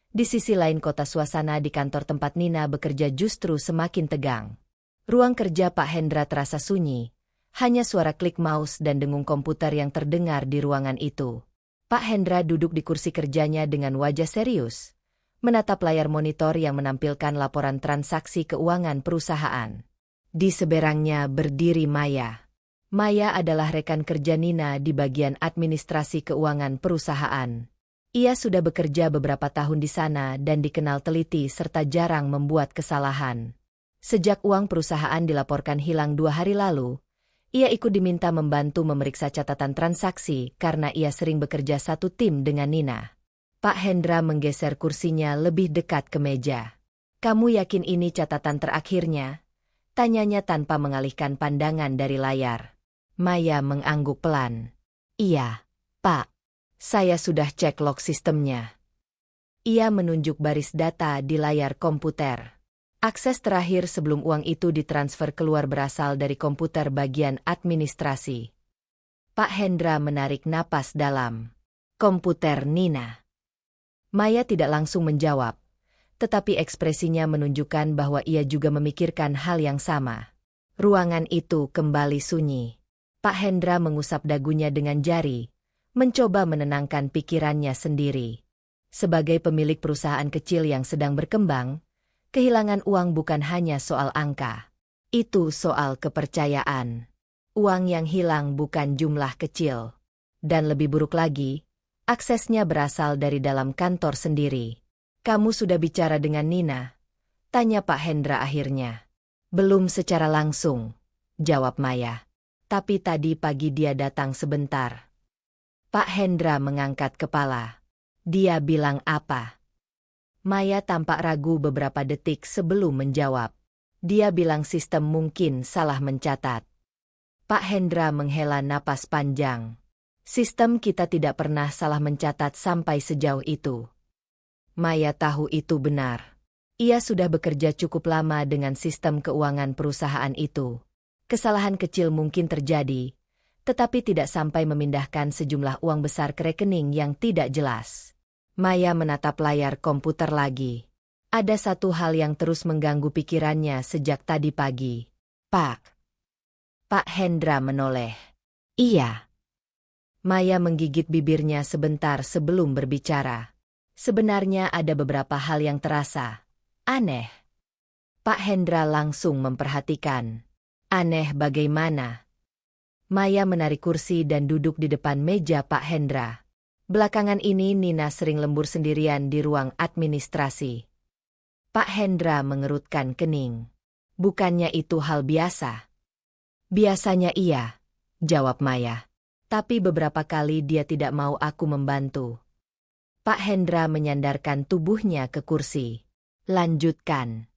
Di sisi lain kota suasana di kantor tempat Nina bekerja justru semakin tegang. Ruang kerja Pak Hendra terasa sunyi. Hanya suara klik mouse dan dengung komputer yang terdengar di ruangan itu. Pak Hendra duduk di kursi kerjanya dengan wajah serius. Menatap layar monitor yang menampilkan laporan transaksi keuangan perusahaan. Di seberangnya berdiri Maya. Maya adalah rekan kerja Nina di bagian administrasi keuangan perusahaan. Ia sudah bekerja beberapa tahun di sana dan dikenal teliti serta jarang membuat kesalahan. Sejak uang perusahaan dilaporkan hilang 2 hari lalu, ia ikut diminta membantu memeriksa catatan transaksi karena ia sering bekerja satu tim dengan Nina. Pak Hendra menggeser kursinya lebih dekat ke meja. Kamu yakin ini catatan terakhirnya? Tanyanya tanpa mengalihkan pandangan dari layar. Maya mengangguk pelan. Iya, Pak. Saya sudah cek log sistemnya. Ia menunjuk baris data di layar komputer. Akses terakhir sebelum uang itu ditransfer keluar berasal dari komputer bagian administrasi. Pak Hendra menarik napas dalam. Komputer Nina. Maya tidak langsung menjawab, tetapi ekspresinya menunjukkan bahwa ia juga memikirkan hal yang sama. Ruangan itu kembali sunyi. Pak Hendra mengusap dagunya dengan jari, mencoba menenangkan pikirannya sendiri. Sebagai pemilik perusahaan kecil yang sedang berkembang, kehilangan uang bukan hanya soal angka. Itu soal kepercayaan. Uang yang hilang bukan jumlah kecil. Dan lebih buruk lagi, aksesnya berasal dari dalam kantor sendiri. Kamu sudah bicara dengan Nina? Tanya Pak Hendra akhirnya. Belum secara langsung, jawab Maya. Tapi tadi pagi dia datang sebentar. Pak Hendra mengangkat kepala. Dia bilang apa? Maya tampak ragu beberapa detik sebelum menjawab. Dia bilang sistem mungkin salah mencatat. Pak Hendra menghela napas panjang. Sistem kita tidak pernah salah mencatat sampai sejauh itu. Maya tahu itu benar. Ia sudah bekerja cukup lama dengan sistem keuangan perusahaan itu. Kesalahan kecil mungkin terjadi, tetapi tidak sampai memindahkan sejumlah uang besar ke rekening yang tidak jelas. Maya menatap layar komputer lagi. Ada satu hal yang terus mengganggu pikirannya sejak tadi pagi. Pak Hendra menoleh. Iya. Maya menggigit bibirnya sebentar sebelum berbicara. Sebenarnya ada beberapa hal yang terasa aneh. Pak Hendra langsung memperhatikan. Aneh bagaimana? Maya menarik kursi dan duduk di depan meja Pak Hendra. Belakangan ini Nina sering lembur sendirian di ruang administrasi. Pak Hendra mengerutkan kening. Bukannya itu hal biasa? Biasanya iya, jawab Maya. Tapi beberapa kali dia tidak mau aku membantu. Pak Hendra menyandarkan tubuhnya ke kursi. Lanjutkan.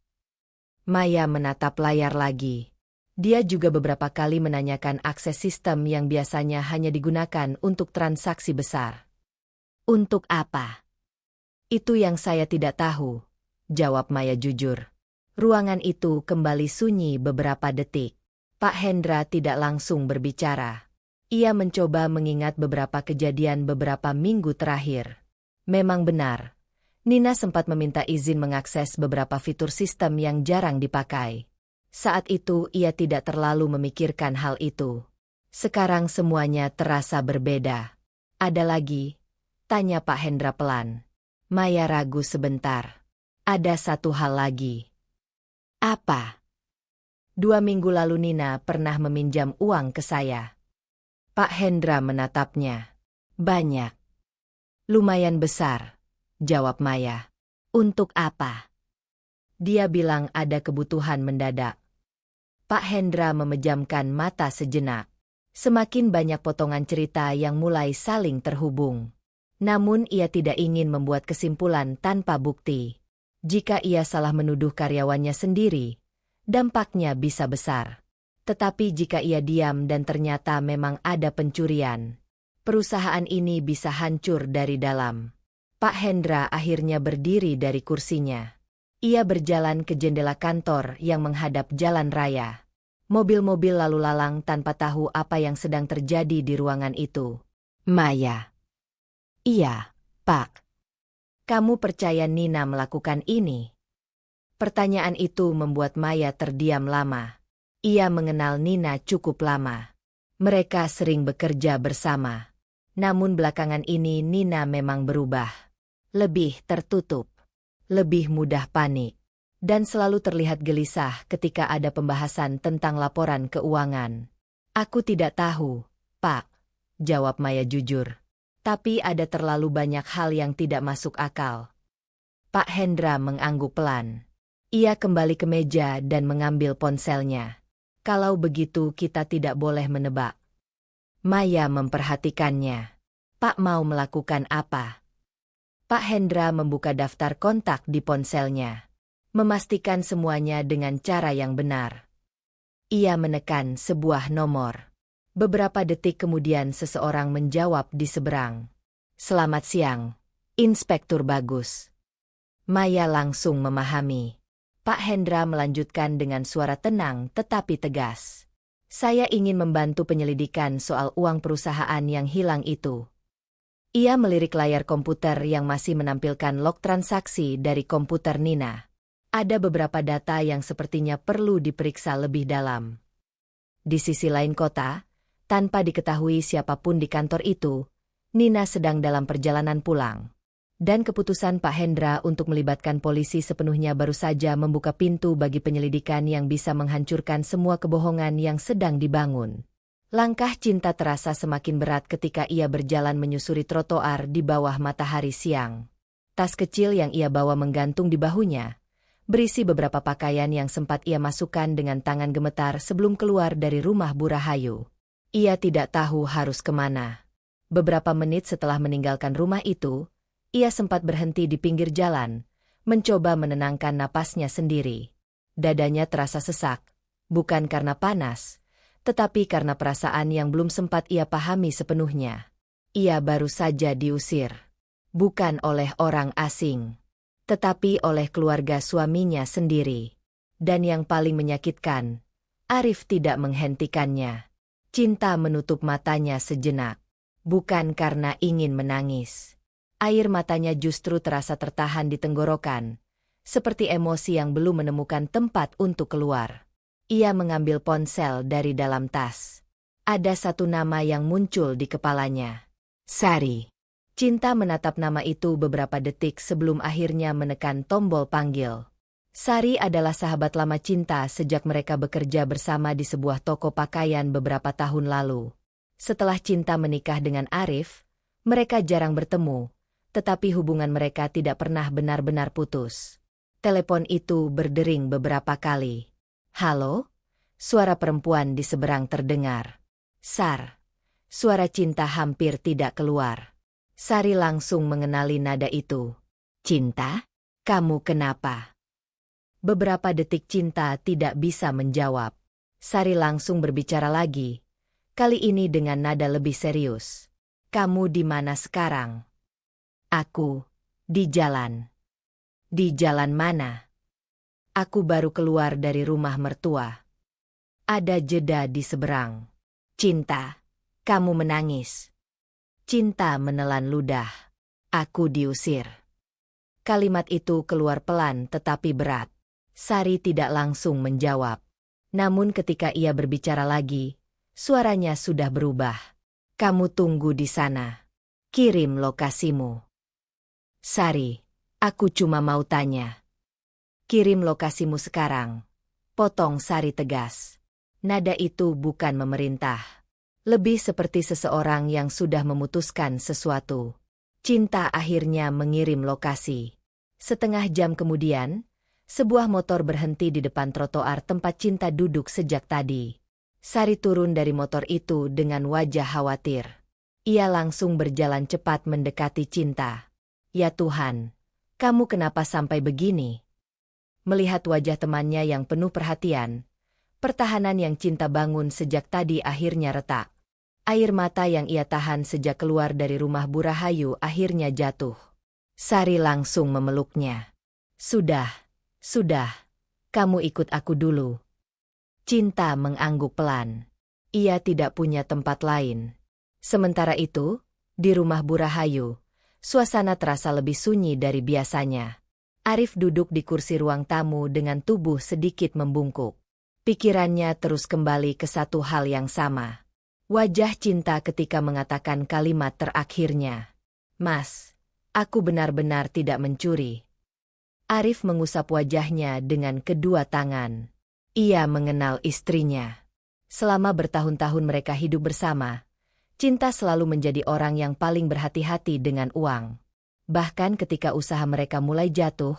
Maya menatap layar lagi. Dia juga beberapa kali menanyakan akses sistem yang biasanya hanya digunakan untuk transaksi besar. Untuk apa? Itu yang saya tidak tahu, jawab Maya jujur. Ruangan itu kembali sunyi beberapa detik. Pak Hendra tidak langsung berbicara. Ia mencoba mengingat beberapa kejadian beberapa minggu terakhir. Memang benar, Nina sempat meminta izin mengakses beberapa fitur sistem yang jarang dipakai. Saat itu ia tidak terlalu memikirkan hal itu. Sekarang semuanya terasa berbeda. Ada lagi? Tanya Pak Hendra pelan. Maya ragu sebentar. Ada satu hal lagi. Apa? 2 minggu lalu Nina pernah meminjam uang ke saya. Pak Hendra menatapnya. Banyak. Lumayan besar, jawab Maya. Untuk apa? Dia bilang ada kebutuhan mendadak. Pak Hendra memejamkan mata sejenak. Semakin banyak potongan cerita yang mulai saling terhubung. Namun ia tidak ingin membuat kesimpulan tanpa bukti. Jika ia salah menuduh karyawannya sendiri, dampaknya bisa besar. Tetapi jika ia diam dan ternyata memang ada pencurian, perusahaan ini bisa hancur dari dalam. Pak Hendra akhirnya berdiri dari kursinya. Ia berjalan ke jendela kantor yang menghadap jalan raya. Mobil-mobil lalu lalang tanpa tahu apa yang sedang terjadi di ruangan itu. Maya. Iya, Pak. Kamu percaya Nina melakukan ini? Pertanyaan itu membuat Maya terdiam lama. Ia mengenal Nina cukup lama. Mereka sering bekerja bersama. Namun belakangan ini Nina memang berubah. Lebih tertutup. Lebih mudah panik. Dan selalu terlihat gelisah ketika ada pembahasan tentang laporan keuangan. Aku tidak tahu, Pak, jawab Maya jujur. Tapi ada terlalu banyak hal yang tidak masuk akal. Pak Hendra mengangguk pelan. Ia kembali ke meja dan mengambil ponselnya. Kalau begitu kita tidak boleh menebak. Maya memperhatikannya. Pak mau melakukan apa? Pak Hendra membuka daftar kontak di ponselnya. Memastikan semuanya dengan cara yang benar. Ia menekan sebuah nomor. Beberapa detik kemudian seseorang menjawab di seberang. Selamat siang, Inspektur Bagus. Maya langsung memahami. Pak Hendra melanjutkan dengan suara tenang tetapi tegas. Saya ingin membantu penyelidikan soal uang perusahaan yang hilang itu. Ia melirik layar komputer yang masih menampilkan log transaksi dari komputer Nina. Ada beberapa data yang sepertinya perlu diperiksa lebih dalam. Di sisi lain kota, tanpa diketahui siapapun di kantor itu, Nina sedang dalam perjalanan pulang. Dan keputusan Pak Hendra untuk melibatkan polisi sepenuhnya baru saja membuka pintu bagi penyelidikan yang bisa menghancurkan semua kebohongan yang sedang dibangun. Langkah Cinta terasa semakin berat ketika ia berjalan menyusuri trotoar di bawah matahari siang. Tas kecil yang ia bawa menggantung di bahunya, berisi beberapa pakaian yang sempat ia masukkan dengan tangan gemetar sebelum keluar dari rumah Bu Rahayu. Ia tidak tahu harus kemana. Beberapa menit setelah meninggalkan rumah itu, ia sempat berhenti di pinggir jalan, mencoba menenangkan napasnya sendiri. Dadanya terasa sesak, bukan karena panas, tetapi karena perasaan yang belum sempat ia pahami sepenuhnya. Ia baru saja diusir, bukan oleh orang asing, tetapi oleh keluarga suaminya sendiri. Dan yang paling menyakitkan, Arif tidak menghentikannya. Cinta menutup matanya sejenak, bukan karena ingin menangis. Air matanya justru terasa tertahan di tenggorokan, seperti emosi yang belum menemukan tempat untuk keluar. Ia mengambil ponsel dari dalam tas. Ada satu nama yang muncul di kepalanya. Sari. Cinta menatap nama itu beberapa detik sebelum akhirnya menekan tombol panggil. Sari adalah sahabat lama Cinta sejak mereka bekerja bersama di sebuah toko pakaian beberapa tahun lalu. Setelah Cinta menikah dengan Arif, mereka jarang bertemu, tetapi hubungan mereka tidak pernah benar-benar putus. Telepon itu berdering beberapa kali. "Halo?" Suara perempuan di seberang terdengar. "Sar." Suara Cinta hampir tidak keluar. Sari langsung mengenali nada itu. "Cinta? Kamu kenapa?" Beberapa detik Cinta tidak bisa menjawab. Sari langsung berbicara lagi, kali ini dengan nada lebih serius. "Kamu di mana sekarang?" "Aku di jalan." "Di jalan mana?" "Aku baru keluar dari rumah mertua." Ada jeda di seberang. "Cinta, kamu menangis." Cinta menelan ludah. "Aku diusir." Kalimat itu keluar pelan tetapi berat. Sari tidak langsung menjawab. Namun ketika ia berbicara lagi, suaranya sudah berubah. "Kamu tunggu di sana. Kirim lokasimu." "Sari, aku cuma mau tanya." "Kirim lokasimu sekarang." Potong Sari tegas. Nada itu bukan memerintah. Lebih seperti seseorang yang sudah memutuskan sesuatu. Cinta akhirnya mengirim lokasi. Setengah jam kemudian, sebuah motor berhenti di depan trotoar tempat Cinta duduk sejak tadi. Sari turun dari motor itu dengan wajah khawatir. Ia langsung berjalan cepat mendekati Cinta. "Ya Tuhan, kamu kenapa sampai begini?" Melihat wajah temannya yang penuh perhatian, pertahanan yang Cinta bangun sejak tadi akhirnya retak. Air mata yang ia tahan sejak keluar dari rumah Bu Rahayu akhirnya jatuh. Sari langsung memeluknya. Sudah, kamu ikut aku dulu." Cinta mengangguk pelan. Ia tidak punya tempat lain. Sementara itu, di rumah Bu Rahayu, suasana terasa lebih sunyi dari biasanya. Arif duduk di kursi ruang tamu dengan tubuh sedikit membungkuk. Pikirannya terus kembali ke satu hal yang sama. Wajah Cinta ketika mengatakan kalimat terakhirnya. "Mas, aku benar-benar tidak mencuri." Arif mengusap wajahnya dengan kedua tangan. Ia mengenal istrinya. Selama bertahun-tahun mereka hidup bersama, Cinta selalu menjadi orang yang paling berhati-hati dengan uang. Bahkan ketika usaha mereka mulai jatuh,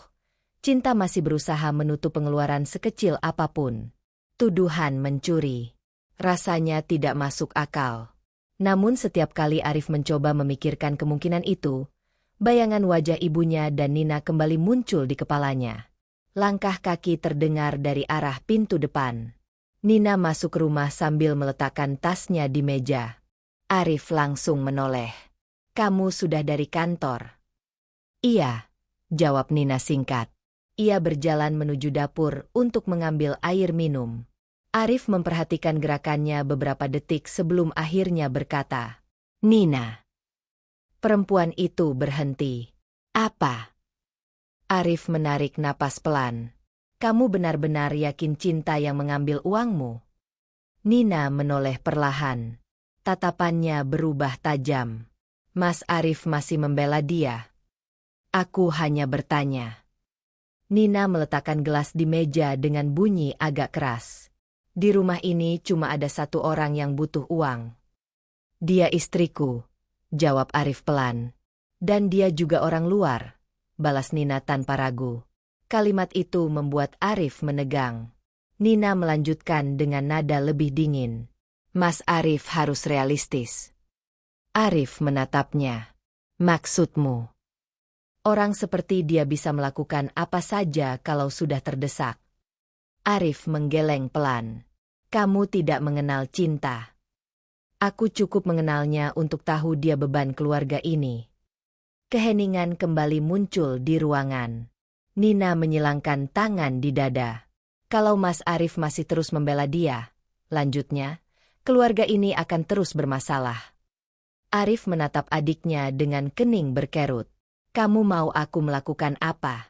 Cinta masih berusaha menutup pengeluaran sekecil apapun. Tuduhan mencuri. Rasanya tidak masuk akal. Namun setiap kali Arif mencoba memikirkan kemungkinan itu, bayangan wajah ibunya dan Nina kembali muncul di kepalanya. Langkah kaki terdengar dari arah pintu depan. Nina masuk rumah sambil meletakkan tasnya di meja. Arif langsung menoleh. "Kamu sudah dari kantor?" "Iya," jawab Nina singkat. Ia berjalan menuju dapur untuk mengambil air minum. Arif memperhatikan gerakannya beberapa detik sebelum akhirnya berkata, "Nina." Perempuan itu berhenti. "Apa?" Arif menarik napas pelan. "Kamu benar-benar yakin Cinta yang mengambil uangmu?" Nina menoleh perlahan. Tatapannya berubah tajam. "Mas Arif masih membela dia?" "Aku hanya bertanya." Nina meletakkan gelas di meja dengan bunyi agak keras. "Di rumah ini cuma ada satu orang yang butuh uang. Dia istriku," jawab Arif pelan. "Dan dia juga orang luar," balas Nina tanpa ragu. Kalimat itu membuat Arif menegang. Nina melanjutkan dengan nada lebih dingin. "Mas Arif harus realistis." Arif menatapnya. "Maksudmu?" "Orang seperti dia bisa melakukan apa saja kalau sudah terdesak." Arif menggeleng pelan. "Kamu tidak mengenal Cinta." "Aku cukup mengenalnya untuk tahu dia beban keluarga ini." Keheningan kembali muncul di ruangan. Nina menyilangkan tangan di dada. "Kalau Mas Arif masih terus membela dia," lanjutnya, "keluarga ini akan terus bermasalah." Arif menatap adiknya dengan kening berkerut. "Kamu mau aku melakukan apa?"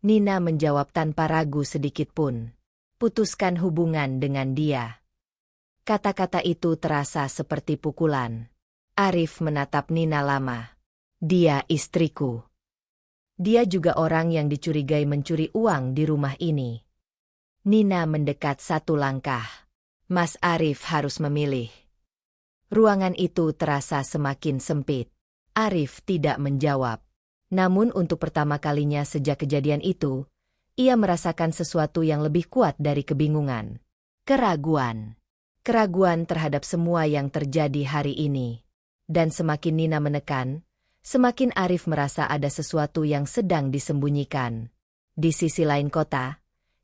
Nina menjawab tanpa ragu sedikit pun. "Putuskan hubungan dengan dia." Kata-kata itu terasa seperti pukulan. Arif menatap Nina lama. "Dia istriku." Dia juga orang yang dicurigai mencuri uang di rumah ini. Nina mendekat satu langkah. Mas Arif harus memilih. Ruangan itu terasa semakin sempit. Arif tidak menjawab. Namun untuk pertama kalinya sejak kejadian itu, ia merasakan sesuatu yang lebih kuat dari kebingungan. Keraguan. Keraguan terhadap semua yang terjadi hari ini. Dan semakin Nina menekan, semakin Arif merasa ada sesuatu yang sedang disembunyikan. Di sisi lain kota,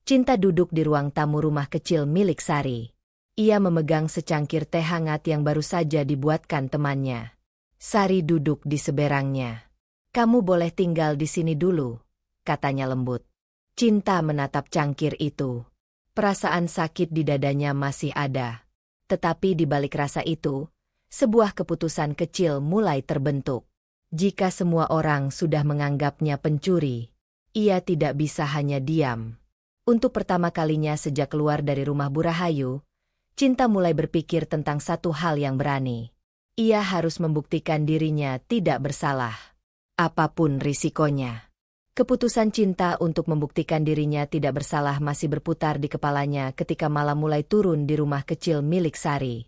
Cinta duduk di ruang tamu rumah kecil milik Sari. Ia memegang secangkir teh hangat yang baru saja dibuatkan temannya. Sari duduk di seberangnya. "Kamu boleh tinggal di sini dulu," katanya lembut. Cinta menatap cangkir itu. Perasaan sakit di dadanya masih ada. Tetapi di balik rasa itu, sebuah keputusan kecil mulai terbentuk. Jika semua orang sudah menganggapnya pencuri, ia tidak bisa hanya diam. Untuk pertama kalinya sejak keluar dari rumah Burahayu, Cinta mulai berpikir tentang satu hal yang berani. Ia harus membuktikan dirinya tidak bersalah. Apapun risikonya. Keputusan Cinta untuk membuktikan dirinya tidak bersalah masih berputar di kepalanya ketika malam mulai turun di rumah kecil milik Sari.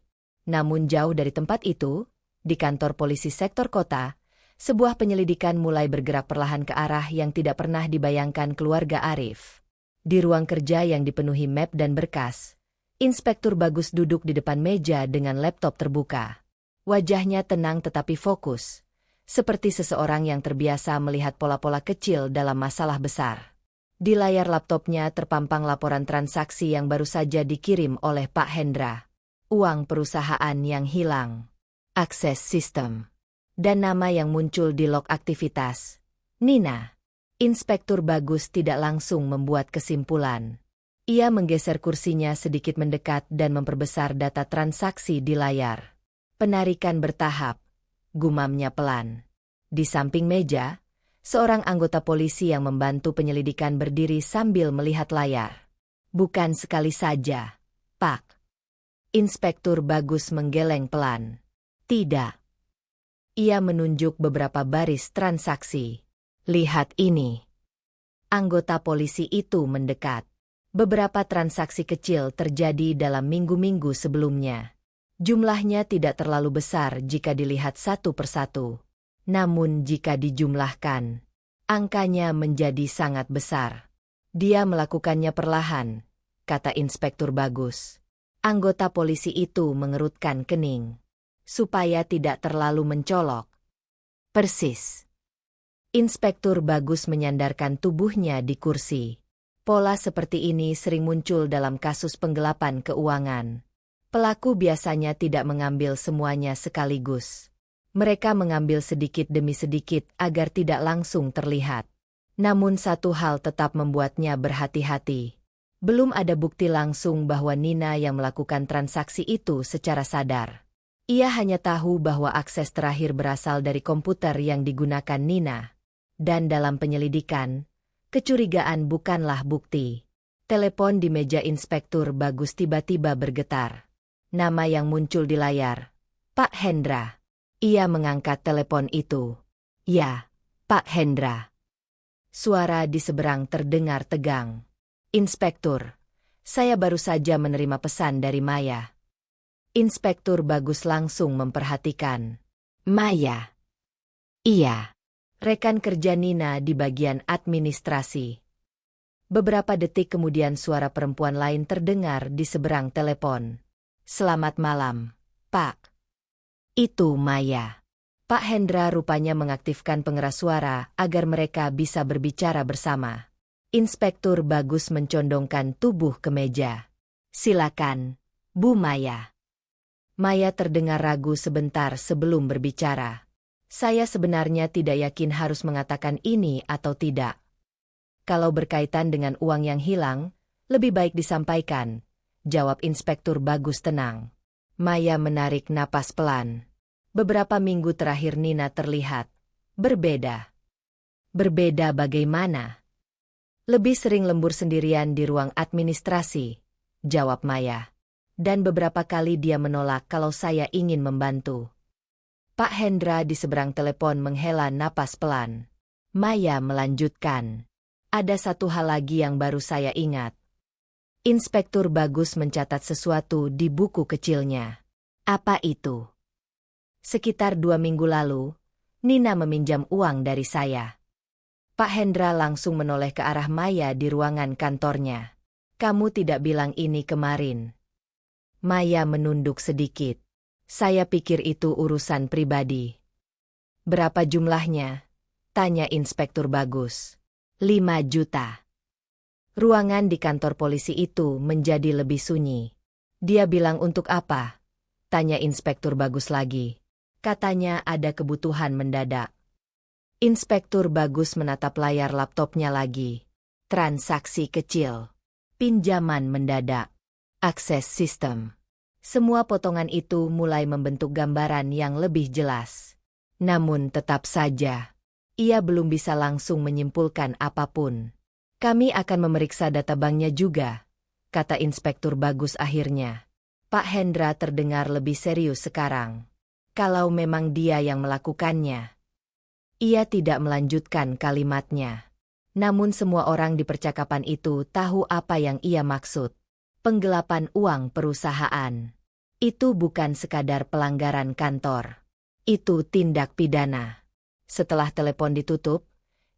Namun jauh dari tempat itu, di kantor polisi sektor kota, sebuah penyelidikan mulai bergerak perlahan ke arah yang tidak pernah dibayangkan keluarga Arif. Di ruang kerja yang dipenuhi map dan berkas, Inspektur Bagus duduk di depan meja dengan laptop terbuka. Wajahnya tenang tetapi fokus, seperti seseorang yang terbiasa melihat pola-pola kecil dalam masalah besar. Di layar laptopnya terpampang laporan transaksi yang baru saja dikirim oleh Pak Hendra. Uang perusahaan yang hilang, akses sistem, dan nama yang muncul di log aktivitas. Nina. Inspektur Bagus tidak langsung membuat kesimpulan. Ia menggeser kursinya sedikit mendekat dan memperbesar data transaksi di layar. "Penarikan bertahap," gumamnya pelan. Di samping meja, seorang anggota polisi yang membantu penyelidikan berdiri sambil melihat layar. "Bukan sekali saja, Pak." Inspektur Bagus menggeleng pelan. "Tidak." Ia menunjuk beberapa baris transaksi. "Lihat ini." Anggota polisi itu mendekat. Beberapa transaksi kecil terjadi dalam minggu-minggu sebelumnya. Jumlahnya tidak terlalu besar jika dilihat satu persatu. Namun jika dijumlahkan, angkanya menjadi sangat besar. "Dia melakukannya perlahan," kata Inspektur Bagus. Anggota polisi itu mengerutkan kening. "Supaya tidak terlalu mencolok." "Persis." Inspektur Bagus menyandarkan tubuhnya di kursi. Pola seperti ini sering muncul dalam kasus penggelapan keuangan. Pelaku biasanya tidak mengambil semuanya sekaligus. Mereka mengambil sedikit demi sedikit agar tidak langsung terlihat. Namun satu hal tetap membuatnya berhati-hati. Belum ada bukti langsung bahwa Nina yang melakukan transaksi itu secara sadar. Ia hanya tahu bahwa akses terakhir berasal dari komputer yang digunakan Nina. Dan dalam penyelidikan, kecurigaan bukanlah bukti. Telepon di meja Inspektur Bagus tiba-tiba bergetar. Nama yang muncul di layar, Pak Hendra. Ia mengangkat telepon itu. "Ya, Pak Hendra." Suara di seberang terdengar tegang. "Inspektur, saya baru saja menerima pesan dari Maya." Inspektur Bagus langsung memperhatikan. "Maya?" "Iya. Rekan kerja Nina di bagian administrasi." Beberapa detik kemudian suara perempuan lain terdengar di seberang telepon. "Selamat malam, Pak." "Itu Maya." Pak Hendra rupanya mengaktifkan pengeras suara agar mereka bisa berbicara bersama. Inspektur Bagus mencondongkan tubuh ke meja. "Silakan, Bu Maya." Maya terdengar ragu sebentar sebelum berbicara. "Saya sebenarnya tidak yakin harus mengatakan ini atau tidak. Kalau berkaitan dengan uang yang hilang, lebih baik disampaikan," jawab Inspektur Bagus tenang. Maya menarik napas pelan. Beberapa minggu terakhir Nina terlihat berbeda. "Berbeda bagaimana?" "Lebih sering lembur sendirian di ruang administrasi," jawab Maya. "Dan beberapa kali dia menolak kalau saya ingin membantu." Pak Hendra di seberang telepon menghela napas pelan. Maya melanjutkan. Ada satu hal lagi yang baru saya ingat. Inspektur Bagus mencatat sesuatu di buku kecilnya. Apa itu? Sekitar 2 minggu lalu, Nina meminjam uang dari saya. Pak Hendra langsung menoleh ke arah Maya di ruangan kantornya. Kamu tidak bilang ini kemarin. Maya menunduk sedikit. Saya pikir itu urusan pribadi. Berapa jumlahnya? Tanya Inspektur Bagus. 5 juta. Ruangan di kantor polisi itu menjadi lebih sunyi. Dia bilang untuk apa? Tanya Inspektur Bagus lagi. Katanya ada kebutuhan mendadak. Inspektur Bagus menatap layar laptopnya lagi. Transaksi kecil. Pinjaman mendadak. Akses sistem. Semua potongan itu mulai membentuk gambaran yang lebih jelas. Namun tetap saja, ia belum bisa langsung menyimpulkan apapun. Kami akan memeriksa data banknya juga, kata Inspektur Bagus akhirnya. Pak Hendra terdengar lebih serius sekarang. Kalau memang dia yang melakukannya. Ia tidak melanjutkan kalimatnya. Namun semua orang di percakapan itu tahu apa yang ia maksud. Penggelapan uang perusahaan. Itu bukan sekadar pelanggaran kantor. Itu tindak pidana. Setelah telepon ditutup,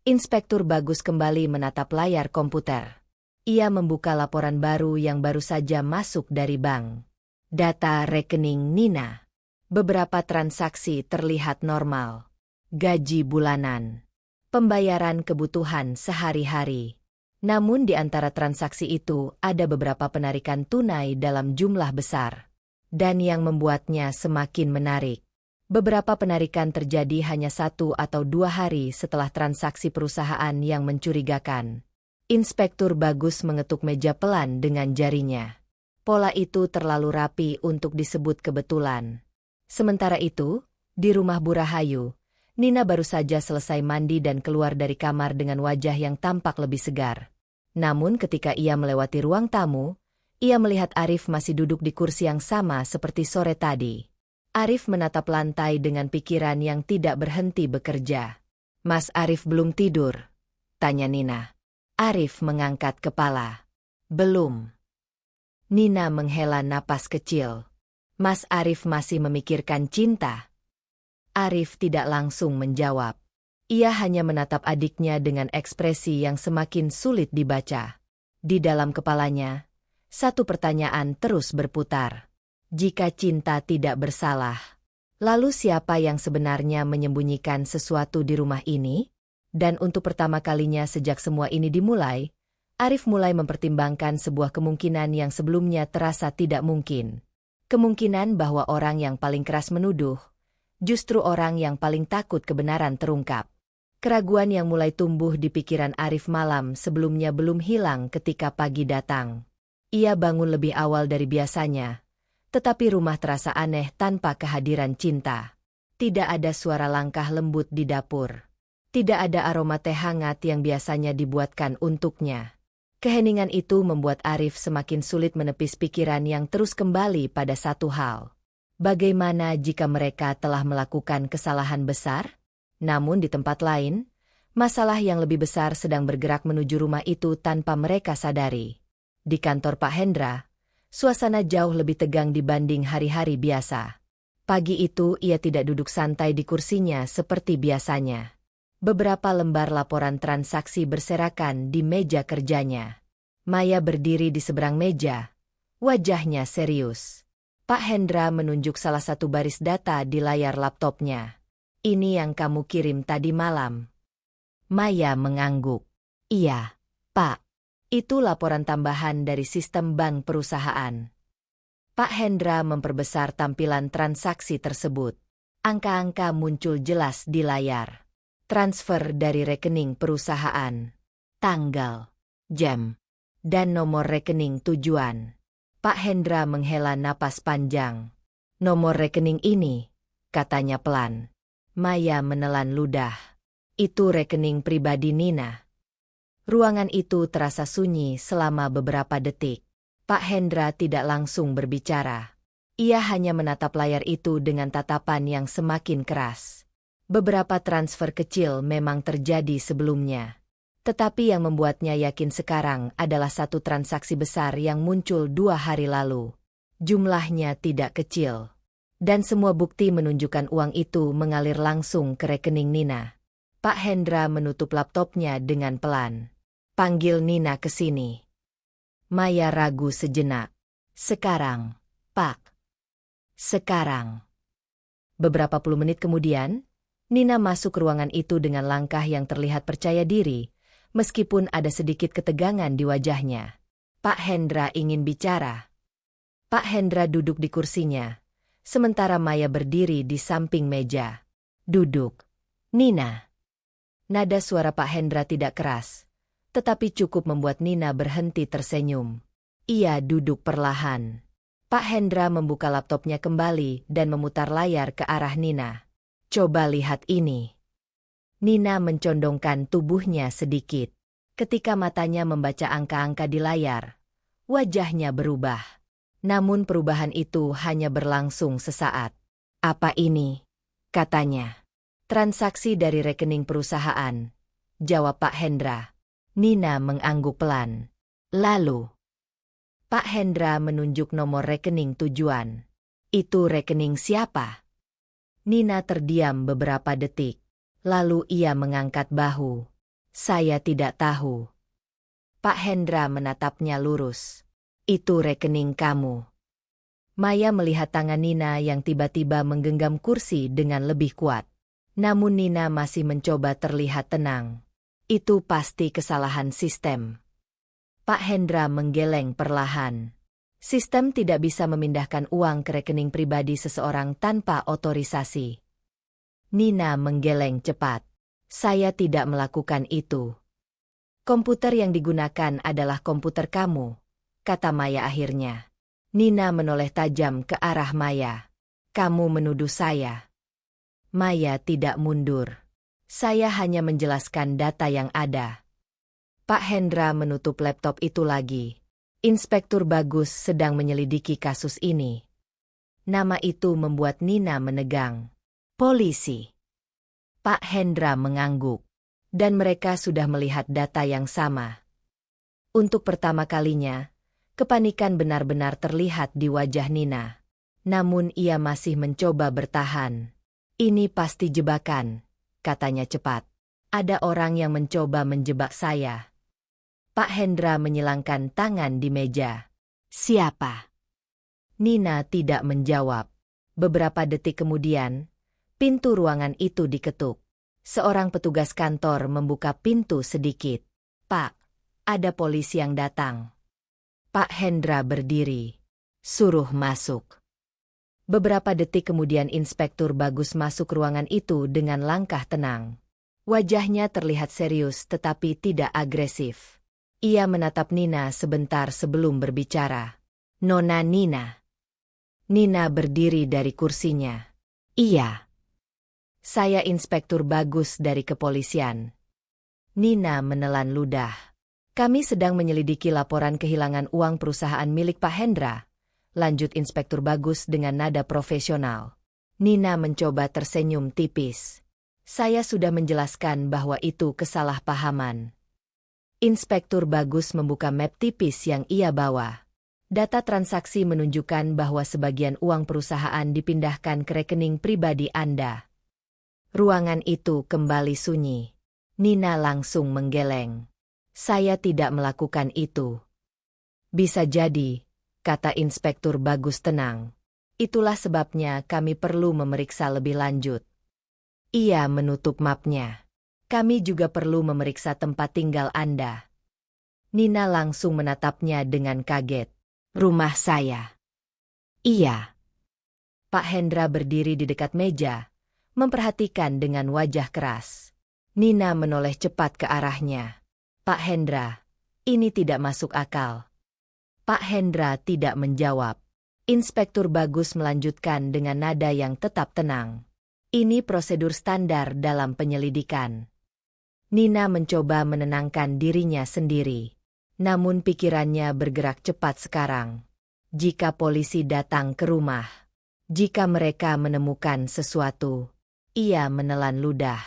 Inspektur Bagus kembali menatap layar komputer. Ia membuka laporan baru yang baru saja masuk dari bank. Data rekening Nina. Beberapa transaksi terlihat normal. Gaji bulanan. Pembayaran kebutuhan sehari-hari. Namun di antara transaksi itu ada beberapa penarikan tunai dalam jumlah besar. Dan yang membuatnya semakin menarik. Beberapa penarikan terjadi hanya 1 atau 2 hari setelah transaksi perusahaan yang mencurigakan. Inspektur Bagus mengetuk meja pelan dengan jarinya. Pola itu terlalu rapi untuk disebut kebetulan. Sementara itu, di rumah Bu Rahayu, Nina baru saja selesai mandi dan keluar dari kamar dengan wajah yang tampak lebih segar. Namun ketika ia melewati ruang tamu, ia melihat Arif masih duduk di kursi yang sama seperti sore tadi. Arif menatap lantai dengan pikiran yang tidak berhenti bekerja. Mas Arif belum tidur? Tanya Nina. Arif mengangkat kepala. Belum. Nina menghela napas kecil. Mas Arif masih memikirkan cinta. Arif tidak langsung menjawab. Ia hanya menatap adiknya dengan ekspresi yang semakin sulit dibaca. Di dalam kepalanya, satu pertanyaan terus berputar. Jika cinta tidak bersalah, lalu siapa yang sebenarnya menyembunyikan sesuatu di rumah ini? Dan untuk pertama kalinya sejak semua ini dimulai, Arif mulai mempertimbangkan sebuah kemungkinan yang sebelumnya terasa tidak mungkin. Kemungkinan bahwa orang yang paling keras menuduh, justru orang yang paling takut kebenaran terungkap. Keraguan yang mulai tumbuh di pikiran Arif malam sebelumnya belum hilang ketika pagi datang. Ia bangun lebih awal dari biasanya, tetapi rumah terasa aneh tanpa kehadiran cinta. Tidak ada suara langkah lembut di dapur. Tidak ada aroma teh hangat yang biasanya dibuatkan untuknya. Keheningan itu membuat Arif semakin sulit menepis pikiran yang terus kembali pada satu hal. Bagaimana jika mereka telah melakukan kesalahan besar? Namun di tempat lain, masalah yang lebih besar sedang bergerak menuju rumah itu tanpa mereka sadari. Di kantor Pak Hendra, suasana jauh lebih tegang dibanding hari-hari biasa. Pagi itu ia tidak duduk santai di kursinya seperti biasanya. Beberapa lembar laporan transaksi berserakan di meja kerjanya. Maya berdiri di seberang meja, wajahnya serius. Pak Hendra menunjuk salah satu baris data di layar laptopnya. Ini yang kamu kirim tadi malam. Maya mengangguk. Iya, Pak. Itu laporan tambahan dari sistem bank perusahaan. Pak Hendra memperbesar tampilan transaksi tersebut. Angka-angka muncul jelas di layar. Transfer dari rekening perusahaan. Tanggal, jam, dan nomor rekening tujuan. Pak Hendra menghela napas panjang. Nomor rekening ini, katanya pelan. Maya menelan ludah. Itu rekening pribadi Nina. Ruangan itu terasa sunyi selama beberapa detik. Pak Hendra tidak langsung berbicara. Ia hanya menatap layar itu dengan tatapan yang semakin keras. Beberapa transfer kecil memang terjadi sebelumnya. Tetapi yang membuatnya yakin sekarang adalah satu transaksi besar yang muncul 2 hari lalu. Jumlahnya tidak kecil. Dan semua bukti menunjukkan uang itu mengalir langsung ke rekening Nina. Pak Hendra menutup laptopnya dengan pelan. Panggil Nina ke sini. Maya ragu sejenak. Sekarang, Pak. Sekarang. Beberapa puluh menit kemudian, Nina masuk ke ruangan itu dengan langkah yang terlihat percaya diri, meskipun ada sedikit ketegangan di wajahnya. Pak Hendra ingin bicara. Pak Hendra duduk di kursinya, sementara Maya berdiri di samping meja. Duduk. Nina. Nada suara Pak Hendra tidak keras, tetapi cukup membuat Nina berhenti tersenyum. Ia duduk perlahan. Pak Hendra membuka laptopnya kembali dan memutar layar ke arah Nina. Coba lihat ini. Nina mencondongkan tubuhnya sedikit. Ketika matanya membaca angka-angka di layar, wajahnya berubah. Namun perubahan itu hanya berlangsung sesaat. Apa ini? Katanya. Transaksi dari rekening perusahaan. Jawab Pak Hendra. Nina mengangguk pelan. Lalu, Pak Hendra menunjuk nomor rekening tujuan. Itu rekening siapa? Nina terdiam beberapa detik. Lalu ia mengangkat bahu. Saya tidak tahu. Pak Hendra menatapnya lurus. Itu rekening kamu. Maya melihat tangan Nina yang tiba-tiba menggenggam kursi dengan lebih kuat. Namun Nina masih mencoba terlihat tenang. Itu pasti kesalahan sistem. Pak Hendra menggeleng perlahan. Sistem tidak bisa memindahkan uang ke rekening pribadi seseorang tanpa otorisasi. Nina menggeleng cepat. Saya tidak melakukan itu. Komputer yang digunakan adalah komputer kamu, kata Maya akhirnya. Nina menoleh tajam ke arah Maya. Kamu menuduh saya. Maya tidak mundur. Saya hanya menjelaskan data yang ada. Pak Hendra menutup laptop itu lagi. Inspektur Bagus sedang menyelidiki kasus ini. Nama itu membuat Nina menegang. Polisi. Pak Hendra mengangguk. Dan mereka sudah melihat data yang sama. Untuk pertama kalinya, kepanikan benar-benar terlihat di wajah Nina. Namun ia masih mencoba bertahan. Ini pasti jebakan, katanya cepat. Ada orang yang mencoba menjebak saya. Pak Hendra menyilangkan tangan di meja. Siapa? Nina tidak menjawab. Beberapa detik kemudian, pintu ruangan itu diketuk. Seorang petugas kantor membuka pintu sedikit. Pak, ada polisi yang datang. Pak Hendra berdiri. Suruh masuk. Beberapa detik kemudian Inspektur Bagus masuk ruangan itu dengan langkah tenang. Wajahnya terlihat serius tetapi tidak agresif. Ia menatap Nina sebentar sebelum berbicara. Nona Nina. Nina berdiri dari kursinya. Iya. Saya Inspektur Bagus dari kepolisian. Nina menelan ludah. Kami sedang menyelidiki laporan kehilangan uang perusahaan milik Pak Hendra. Lanjut Inspektur Bagus dengan nada profesional. Nina mencoba tersenyum tipis. Saya sudah menjelaskan bahwa itu kesalahpahaman. Inspektur Bagus membuka map tipis yang ia bawa. Data transaksi menunjukkan bahwa sebagian uang perusahaan dipindahkan ke rekening pribadi Anda. Ruangan itu kembali sunyi. Nina langsung menggeleng. Saya tidak melakukan itu. Bisa jadi, kata Inspektur Bagus tenang. Itulah sebabnya kami perlu memeriksa lebih lanjut. Ia menutup mapnya. Kami juga perlu memeriksa tempat tinggal Anda. Nina langsung menatapnya dengan kaget. Rumah saya. Iya. Pak Hendra berdiri di dekat meja, memperhatikan dengan wajah keras. Nina menoleh cepat ke arahnya. Pak Hendra, ini tidak masuk akal. Pak Hendra tidak menjawab. Inspektur Bagus melanjutkan dengan nada yang tetap tenang. Ini prosedur standar dalam penyelidikan. Nina mencoba menenangkan dirinya sendiri. Namun pikirannya bergerak cepat sekarang. Jika polisi datang ke rumah, jika mereka menemukan sesuatu, Ia menelan ludah.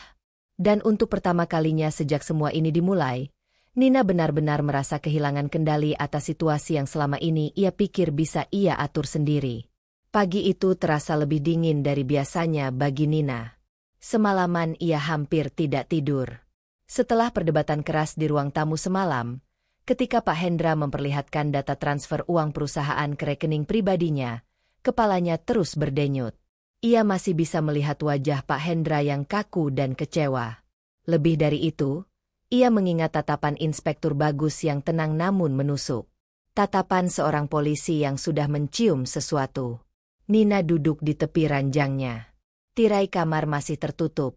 Dan untuk pertama kalinya sejak semua ini dimulai, Nina benar-benar merasa kehilangan kendali atas situasi yang selama ini ia pikir bisa ia atur sendiri. Pagi itu terasa lebih dingin dari biasanya bagi Nina. Semalaman ia hampir tidak tidur. Setelah perdebatan keras di ruang tamu semalam, ketika Pak Hendra memperlihatkan data transfer uang perusahaan ke rekening pribadinya, kepalanya terus berdenyut. Ia masih bisa melihat wajah Pak Hendra yang kaku dan kecewa. Lebih dari itu, ia mengingat tatapan Inspektur Bagus yang tenang namun menusuk. Tatapan seorang polisi yang sudah mencium sesuatu. Nina duduk di tepi ranjangnya. Tirai kamar masih tertutup,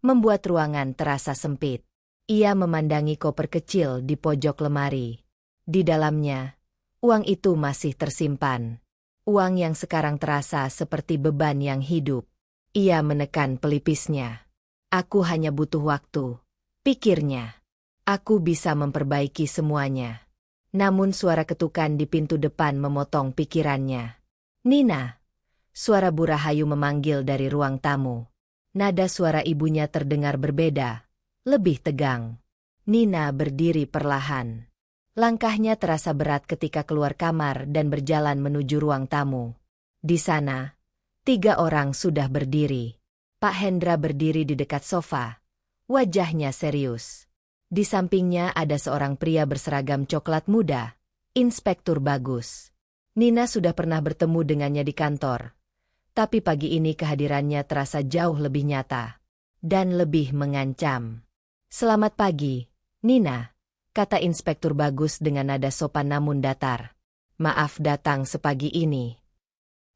membuat ruangan terasa sempit. Ia memandangi koper kecil di pojok lemari. Di dalamnya, uang itu masih tersimpan. Uang yang sekarang terasa seperti beban yang hidup. Ia menekan pelipisnya. Aku hanya butuh waktu, pikirnya. Aku bisa memperbaiki semuanya. Namun suara ketukan di pintu depan memotong pikirannya. Nina. Suara Bu Rahayu memanggil dari ruang tamu. Nada suara ibunya terdengar berbeda, lebih tegang. Nina berdiri perlahan. Langkahnya terasa berat ketika keluar kamar dan berjalan menuju ruang tamu. Di sana, 3 orang sudah berdiri. Pak Hendra berdiri di dekat sofa. Wajahnya serius. Di sampingnya ada seorang pria berseragam coklat muda, Inspektur Bagus. Nina sudah pernah bertemu dengannya di kantor. Tapi pagi ini kehadirannya terasa jauh lebih nyata dan lebih mengancam. Selamat pagi, Nina, kata Inspektur Bagus dengan nada sopan namun datar. Maaf datang sepagi ini.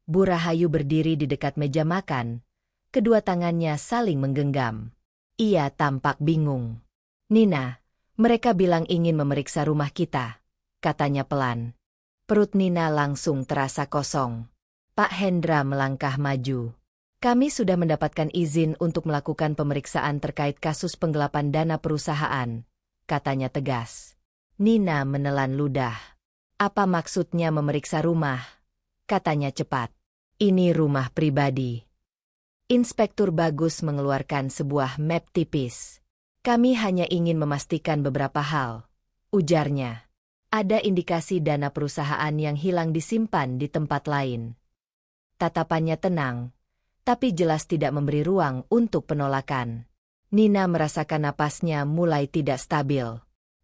Bu Rahayu berdiri di dekat meja makan. Kedua tangannya saling menggenggam. Ia tampak bingung. Nina, mereka bilang ingin memeriksa rumah kita, katanya pelan. Perut Nina langsung terasa kosong. Pak Hendra melangkah maju. Kami sudah mendapatkan izin untuk melakukan pemeriksaan terkait kasus penggelapan dana perusahaan, katanya tegas. Nina menelan ludah. Apa maksudnya memeriksa rumah? Katanya cepat. Ini rumah pribadi. Inspektur Bagus mengeluarkan sebuah map tipis. Kami hanya ingin memastikan beberapa hal, ujarnya. Ada indikasi dana perusahaan yang hilang disimpan di tempat lain. Tatapannya tenang, tapi jelas tidak memberi ruang untuk penolakan. Nina merasakan napasnya mulai tidak stabil.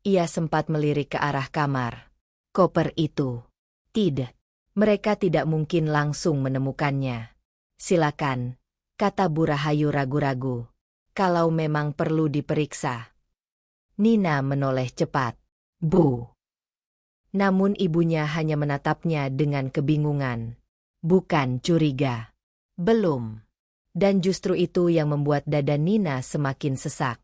Ia sempat melirik ke arah kamar. Koper itu. Tidak. Mereka tidak mungkin langsung menemukannya. Silakan, kata Bu Rahayu ragu-ragu. Kalau memang perlu diperiksa. Nina menoleh cepat. Bu. Namun ibunya hanya menatapnya dengan kebingungan. Bukan curiga. Belum. Dan justru itu yang membuat dada Nina semakin sesak.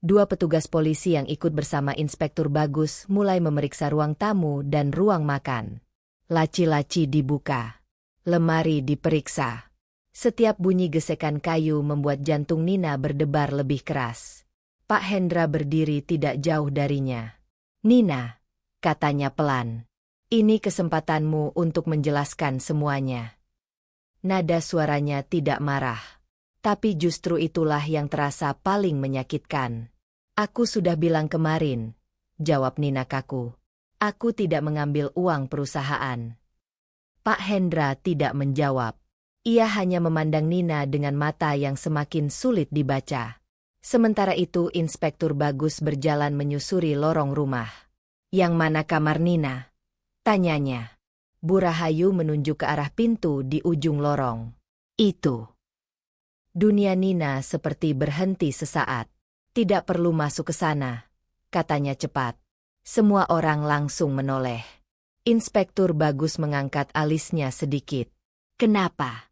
2 petugas polisi yang ikut bersama Inspektur Bagus mulai memeriksa ruang tamu dan ruang makan. Laci-laci dibuka. Lemari diperiksa. Setiap bunyi gesekan kayu membuat jantung Nina berdebar lebih keras. Pak Hendra berdiri tidak jauh darinya. Nina, katanya pelan. Ini kesempatanmu untuk menjelaskan semuanya. Nada suaranya tidak marah. Tapi justru itulah yang terasa paling menyakitkan. Aku sudah bilang kemarin, jawab Nina kaku. Aku tidak mengambil uang perusahaan. Pak Hendra tidak menjawab. Ia hanya memandang Nina dengan mata yang semakin sulit dibaca. Sementara itu Inspektur Bagus berjalan menyusuri lorong rumah. Yang mana kamar Nina? Tanyanya. Bu Rahayu menunjuk ke arah pintu di ujung lorong. Itu. Dunia Nina seperti berhenti sesaat. Tidak perlu masuk ke sana, katanya cepat. Semua orang langsung menoleh. Inspektur Bagus mengangkat alisnya sedikit. Kenapa?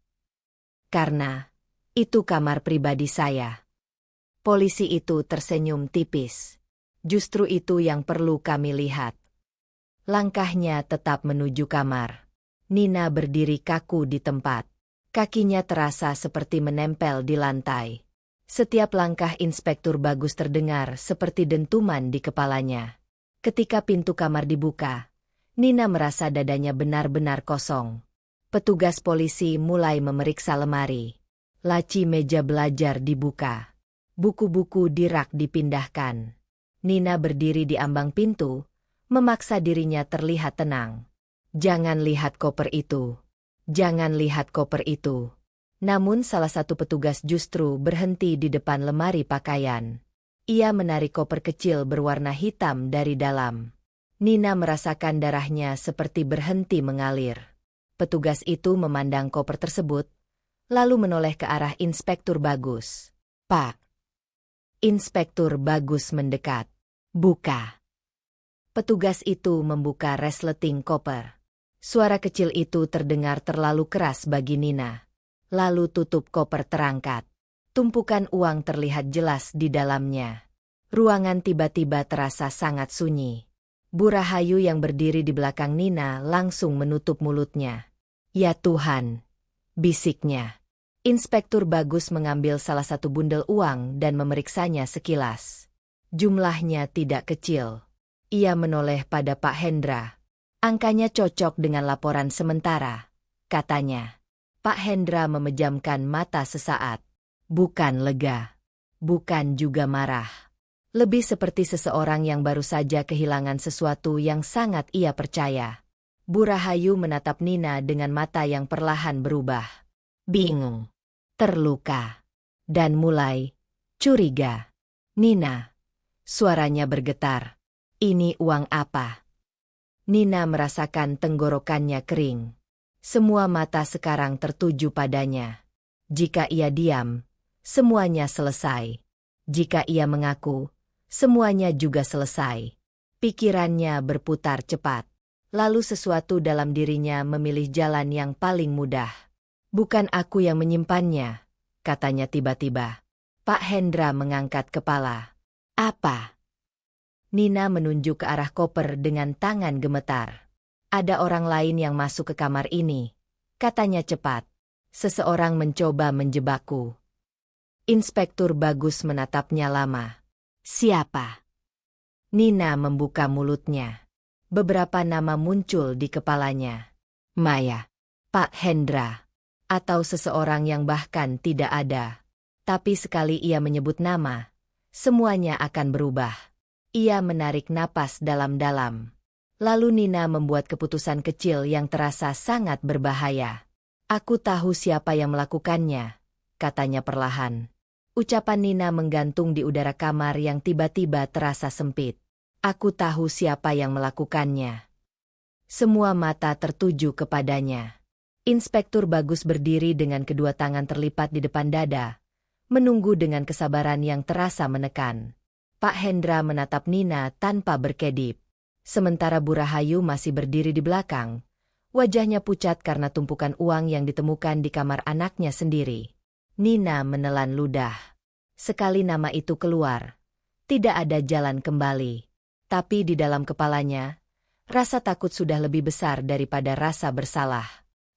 Karena itu kamar pribadi saya. Polisi itu tersenyum tipis. Justru itu yang perlu kami lihat. Langkahnya tetap menuju kamar. Nina berdiri kaku di tempat. Kakinya terasa seperti menempel di lantai. Setiap langkah Inspektur Bagus terdengar seperti dentuman di kepalanya. Ketika pintu kamar dibuka, Nina merasa dadanya benar-benar kosong. Petugas polisi mulai memeriksa lemari. Laci meja belajar dibuka. Buku-buku di rak dipindahkan. Nina berdiri di ambang pintu, memaksa dirinya terlihat tenang. Jangan lihat koper itu. Jangan lihat koper itu. Namun salah satu petugas justru berhenti di depan lemari pakaian. Ia menarik koper kecil berwarna hitam dari dalam. Nina merasakan darahnya seperti berhenti mengalir. Petugas itu memandang koper tersebut, lalu menoleh ke arah Inspektur Bagus. "Pak." Inspektur Bagus mendekat. "Buka." Petugas itu membuka resleting koper. Suara kecil itu terdengar terlalu keras bagi Nina. Lalu tutup koper terangkat. Tumpukan uang terlihat jelas di dalamnya. Ruangan tiba-tiba terasa sangat sunyi. Bu Rahayu yang berdiri di belakang Nina langsung menutup mulutnya. "Ya Tuhan," bisiknya. Inspektur Bagus mengambil salah satu bundel uang dan memeriksanya sekilas. Jumlahnya tidak kecil. Ia menoleh pada Pak Hendra. "Angkanya cocok dengan laporan sementara," katanya. Pak Hendra memejamkan mata sesaat. Bukan lega. Bukan juga marah. Lebih seperti seseorang yang baru saja kehilangan sesuatu yang sangat ia percaya. Bu Rahayu menatap Nina dengan mata yang perlahan berubah. Bingung. Terluka. Dan mulai curiga. "Nina." Suaranya bergetar. "Ini uang apa?" Nina merasakan tenggorokannya kering. Semua mata sekarang tertuju padanya. Jika ia diam, semuanya selesai. Jika ia mengaku, semuanya juga selesai. Pikirannya berputar cepat. Lalu sesuatu dalam dirinya memilih jalan yang paling mudah. "Bukan aku yang menyimpannya," katanya tiba-tiba. Pak Hendra mengangkat kepala. "Apa?" Nina menunjuk ke arah koper dengan tangan gemetar. "Ada orang lain yang masuk ke kamar ini," katanya cepat. "Seseorang mencoba menjebakku." Inspektur Bagus menatapnya lama. "Siapa?" Nina membuka mulutnya. Beberapa nama muncul di kepalanya. Maya, Pak Hendra, atau seseorang yang bahkan tidak ada. Tapi sekali ia menyebut nama, semuanya akan berubah. Ia menarik napas dalam-dalam. Lalu Nina membuat keputusan kecil yang terasa sangat berbahaya. "Aku tahu siapa yang melakukannya," katanya perlahan. Ucapan Nina menggantung di udara kamar yang tiba-tiba terasa sempit. "Aku tahu siapa yang melakukannya." Semua mata tertuju kepadanya. Inspektur Bagus berdiri dengan kedua tangan terlipat di depan dada, menunggu dengan kesabaran yang terasa menekan. Pak Hendra menatap Nina tanpa berkedip. Sementara Bu Rahayu masih berdiri di belakang. Wajahnya pucat karena tumpukan uang yang ditemukan di kamar anaknya sendiri. Nina menelan ludah. Sekali nama itu keluar, tidak ada jalan kembali. Tapi di dalam kepalanya, rasa takut sudah lebih besar daripada rasa bersalah.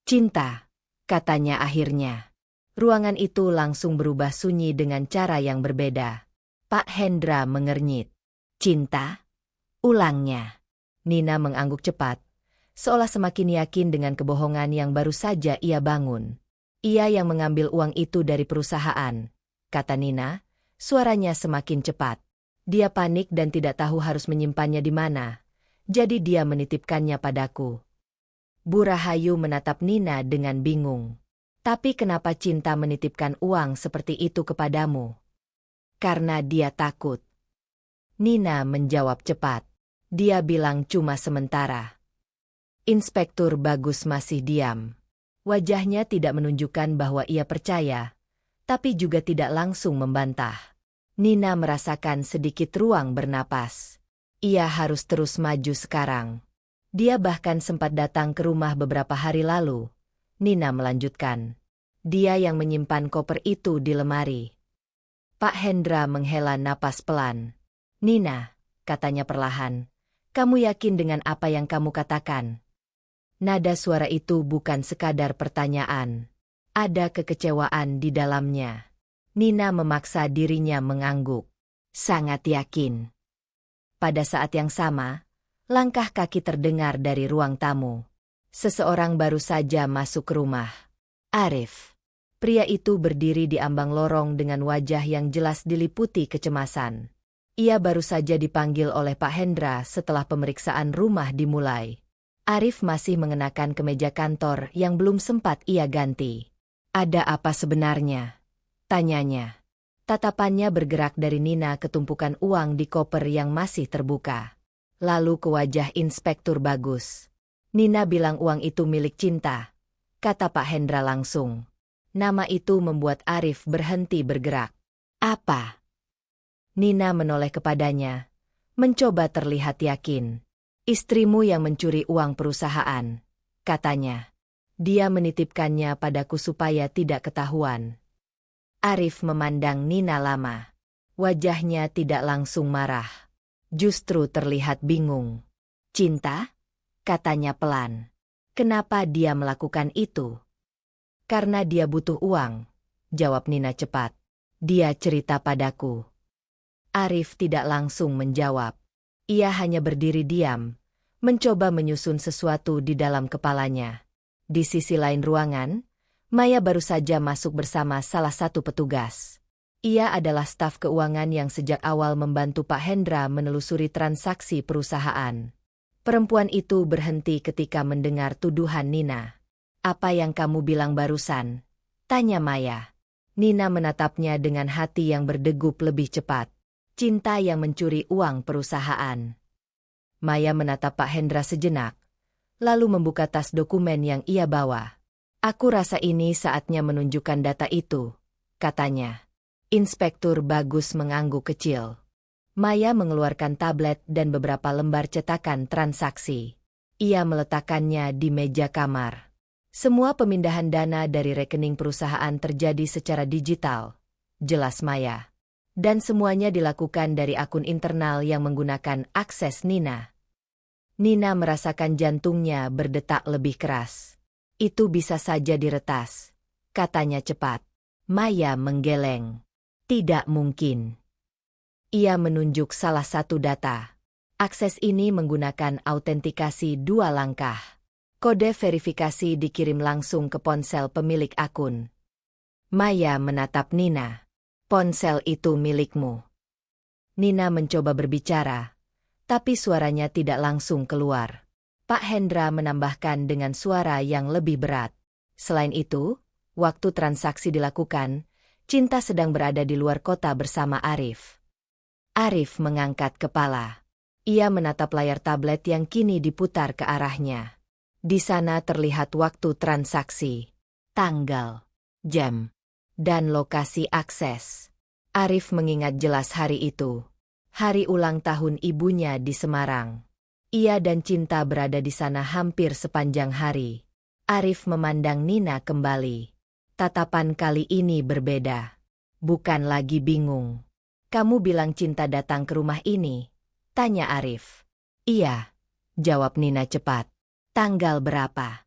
"Cinta," katanya akhirnya. Ruangan itu langsung berubah sunyi dengan cara yang berbeda. Pak Hendra mengernyit. "Cinta?" ulangnya. Nina mengangguk cepat, seolah semakin yakin dengan kebohongan yang baru saja ia bangun. "Ia yang mengambil uang itu dari perusahaan," kata Nina, suaranya semakin cepat. "Dia panik dan tidak tahu harus menyimpannya di mana, jadi dia menitipkannya padaku." Bu Rahayu menatap Nina dengan bingung. "Tapi kenapa Cinta menitipkan uang seperti itu kepadamu?" "Karena dia takut." Nina menjawab cepat. "Dia bilang cuma sementara." Inspektur Bagus masih diam. Wajahnya tidak menunjukkan bahwa ia percaya, tapi juga tidak langsung membantah. Nina merasakan sedikit ruang bernapas. Ia harus terus maju sekarang. Dia bahkan sempat datang ke rumah beberapa hari lalu. Nina melanjutkan. "Dia yang menyimpan koper itu di lemari." Pak Hendra menghela napas pelan. "Nina," katanya perlahan, "kamu yakin dengan apa yang kamu katakan?" Nada suara itu bukan sekadar pertanyaan. Ada kekecewaan di dalamnya. Nina memaksa dirinya mengangguk. "Sangat yakin." Pada saat yang sama, langkah kaki terdengar dari ruang tamu. Seseorang baru saja masuk ke rumah. "Arif." Pria itu berdiri di ambang lorong dengan wajah yang jelas diliputi kecemasan. Ia baru saja dipanggil oleh Pak Hendra setelah pemeriksaan rumah dimulai. Arif masih mengenakan kemeja kantor yang belum sempat ia ganti. "Ada apa sebenarnya?" tanyanya. Tatapannya bergerak dari Nina ke tumpukan uang di koper yang masih terbuka. Lalu ke wajah Inspektur Bagus. "Nina bilang uang itu milik Cinta," kata Pak Hendra langsung. Nama itu membuat Arif berhenti bergerak. "Apa?" Nina menoleh kepadanya, mencoba terlihat yakin. "Istrimu yang mencuri uang perusahaan," katanya. "Dia menitipkannya padaku supaya tidak ketahuan." Arif memandang Nina lama. Wajahnya tidak langsung marah. Justru terlihat bingung. "Cinta?" katanya pelan. "Kenapa dia melakukan itu?" "Karena dia butuh uang," jawab Nina cepat. "Dia cerita padaku." Arif tidak langsung menjawab. Ia hanya berdiri diam, mencoba menyusun sesuatu di dalam kepalanya. Di sisi lain ruangan, Maya baru saja masuk bersama salah satu petugas. Ia adalah staf keuangan yang sejak awal membantu Pak Hendra menelusuri transaksi perusahaan. Perempuan itu berhenti ketika mendengar tuduhan Nina. "Apa yang kamu bilang barusan?" tanya Maya. Nina menatapnya dengan hati yang berdegup lebih cepat. "Cinta yang mencuri uang perusahaan." Maya menatap Pak Hendra sejenak, lalu membuka tas dokumen yang ia bawa. "Aku rasa ini saatnya menunjukkan data itu," katanya. Inspektur Bagus mengangguk kecil. Maya mengeluarkan tablet dan beberapa lembar cetakan transaksi. Ia meletakkannya di meja kamar. "Semua pemindahan dana dari rekening perusahaan terjadi secara digital," jelas Maya. "Dan semuanya dilakukan dari akun internal yang menggunakan akses Nina." Nina merasakan jantungnya berdetak lebih keras. "Itu bisa saja diretas," katanya cepat. Maya menggeleng. "Tidak mungkin." Ia menunjuk salah satu data. Akses ini menggunakan autentikasi 2 langkah. Kode verifikasi dikirim langsung ke ponsel pemilik akun. Maya menatap Nina. "Ponsel itu milikmu." Nina mencoba berbicara, tapi suaranya tidak langsung keluar. Pak Hendra menambahkan dengan suara yang lebih berat. "Selain itu, waktu transaksi dilakukan, Cinta sedang berada di luar kota bersama Arif." Arif mengangkat kepala. Ia menatap layar tablet yang kini diputar ke arahnya. Di sana terlihat waktu transaksi, tanggal, jam, dan lokasi akses. Arif mengingat jelas hari itu. Hari ulang tahun ibunya di Semarang. Ia dan Cinta berada di sana hampir sepanjang hari. Arif memandang Nina kembali. Tatapan kali ini berbeda. Bukan lagi bingung. "Kamu bilang Cinta datang ke rumah ini?" tanya Arif. "Iya," jawab Nina cepat. "Tanggal berapa?"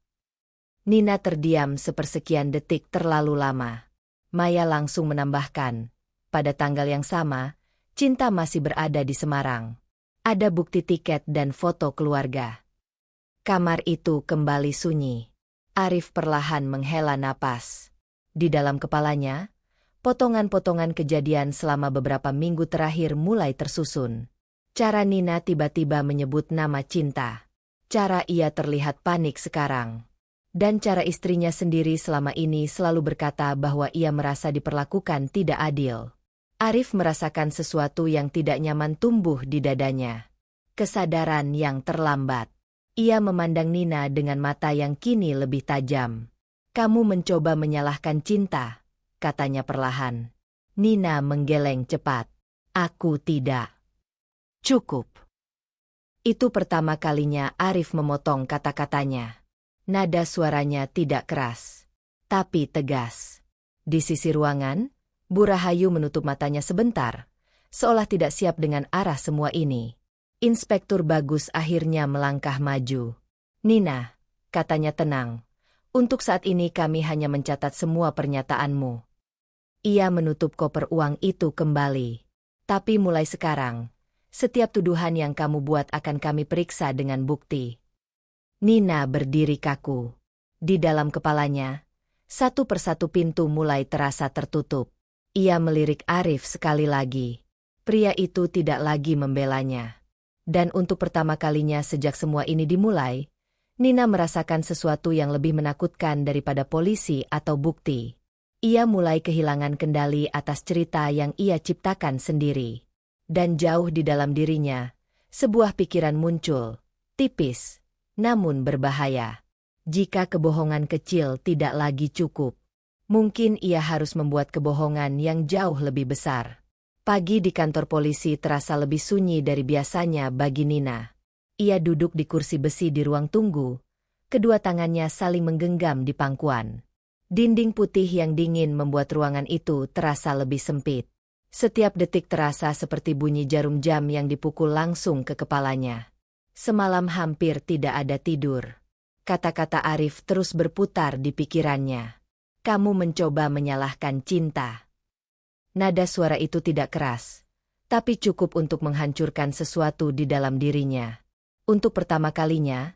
Nina terdiam sepersekian detik terlalu lama. Maya langsung menambahkan, "Pada tanggal yang sama, Cinta masih berada di Semarang. Ada bukti tiket dan foto keluarga." Kamar itu kembali sunyi. Arif perlahan menghela napas. Di dalam kepalanya, potongan-potongan kejadian selama beberapa minggu terakhir mulai tersusun. Cara Nina tiba-tiba menyebut nama Cinta. Cara ia terlihat panik sekarang. Dan cara istrinya sendiri selama ini selalu berkata bahwa ia merasa diperlakukan tidak adil. Arif merasakan sesuatu yang tidak nyaman tumbuh di dadanya. Kesadaran yang terlambat. Ia memandang Nina dengan mata yang kini lebih tajam. "Kamu mencoba menyalahkan Cinta," katanya perlahan. Nina menggeleng cepat. "Aku tidak." "Cukup." Itu pertama kalinya Arif memotong kata-katanya. Nada suaranya tidak keras, tapi tegas. Di sisi ruangan, Bu Rahayu menutup matanya sebentar, seolah tidak siap dengan arah semua ini. Inspektur Bagus akhirnya melangkah maju. "Nina," katanya tenang, "untuk saat ini kami hanya mencatat semua pernyataanmu." Ia menutup koper uang itu kembali. "Tapi mulai sekarang, setiap tuduhan yang kamu buat akan kami periksa dengan bukti." Nina berdiri kaku. Di dalam kepalanya, satu persatu pintu mulai terasa tertutup. Ia melirik Arif sekali lagi. Pria itu tidak lagi membelanya. Dan untuk pertama kalinya sejak semua ini dimulai, Nina merasakan sesuatu yang lebih menakutkan daripada polisi atau bukti. Ia mulai kehilangan kendali atas cerita yang ia ciptakan sendiri. Dan jauh di dalam dirinya, sebuah pikiran muncul, tipis, namun berbahaya. Jika kebohongan kecil tidak lagi cukup, mungkin ia harus membuat kebohongan yang jauh lebih besar. Pagi di kantor polisi terasa lebih sunyi dari biasanya bagi Nina. Ia duduk di kursi besi di ruang tunggu, kedua tangannya saling menggenggam di pangkuan. Dinding putih yang dingin membuat ruangan itu terasa lebih sempit. Setiap detik terasa seperti bunyi jarum jam yang dipukul langsung ke kepalanya. Semalam hampir tidak ada tidur. Kata-kata Arif terus berputar di pikirannya. Kamu mencoba menyalahkan cinta. Nada suara itu tidak keras, tapi cukup untuk menghancurkan sesuatu di dalam dirinya. Untuk pertama kalinya,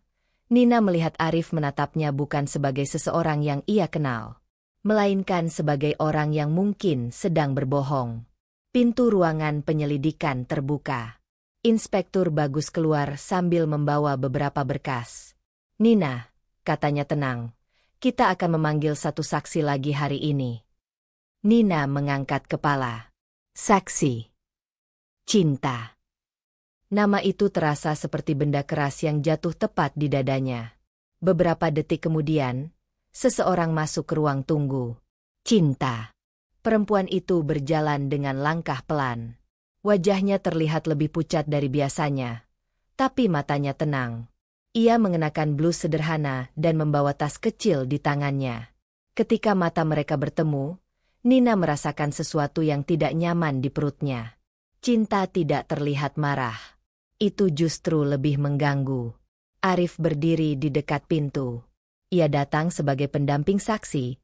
Nina melihat Arif menatapnya bukan sebagai seseorang yang ia kenal, melainkan sebagai orang yang mungkin sedang berbohong. Pintu ruangan penyelidikan terbuka. Inspektur Bagus keluar sambil membawa beberapa berkas. Nina, katanya tenang, kita akan memanggil satu saksi lagi hari ini. Nina mengangkat kepala. Saksi. Cinta. Nama itu terasa seperti benda keras yang jatuh tepat di dadanya. Beberapa detik kemudian, seseorang masuk ke ruang tunggu. Cinta. Perempuan itu berjalan dengan langkah pelan. Wajahnya terlihat lebih pucat dari biasanya, tapi matanya tenang. Ia mengenakan blus sederhana dan membawa tas kecil di tangannya. Ketika mata mereka bertemu, Nina merasakan sesuatu yang tidak nyaman di perutnya. Cinta tidak terlihat marah. Itu justru lebih mengganggu. Arif berdiri di dekat pintu. Ia datang sebagai pendamping saksi,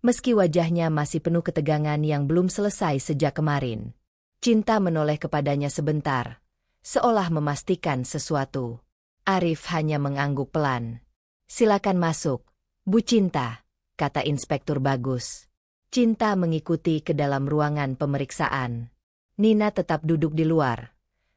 meski wajahnya masih penuh ketegangan yang belum selesai sejak kemarin. Cinta menoleh kepadanya sebentar, seolah memastikan sesuatu. Arif hanya mengangguk pelan. Silakan masuk, Bu Cinta, kata Inspektur Bagus. Cinta mengikuti ke dalam ruangan pemeriksaan. Nina tetap duduk di luar,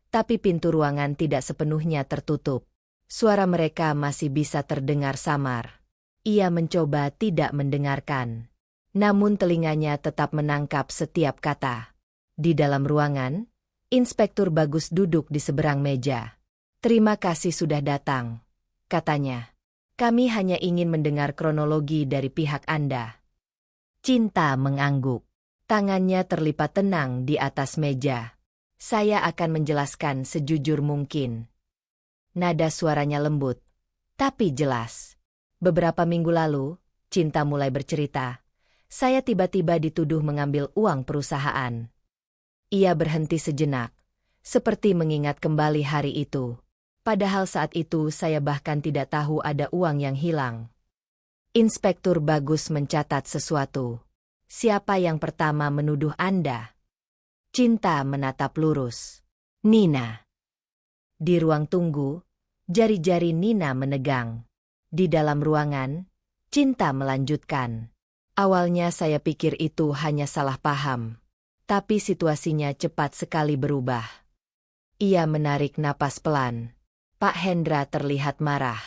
tapi pintu ruangan tidak sepenuhnya tertutup. Suara mereka masih bisa terdengar samar. Ia mencoba tidak mendengarkan, namun telinganya tetap menangkap setiap kata. Di dalam ruangan, Inspektur Bagus duduk di seberang meja. Terima kasih sudah datang, katanya. Kami hanya ingin mendengar kronologi dari pihak Anda. Cinta mengangguk. Tangannya terlipat tenang di atas meja. Saya akan menjelaskan sejujur mungkin. Nada suaranya lembut, tapi jelas. Beberapa minggu lalu, Cinta mulai bercerita. Saya tiba-tiba dituduh mengambil uang perusahaan. Ia berhenti sejenak, seperti mengingat kembali hari itu. Padahal saat itu saya bahkan tidak tahu ada uang yang hilang. Inspektur Bagus mencatat sesuatu. Siapa yang pertama menuduh Anda? Cinta menatap lurus. Nina. Di ruang tunggu, jari-jari Nina menegang. Di dalam ruangan, Cinta melanjutkan. Awalnya saya pikir itu hanya salah paham. Tapi situasinya cepat sekali berubah. Ia menarik napas pelan. Pak Hendra terlihat marah.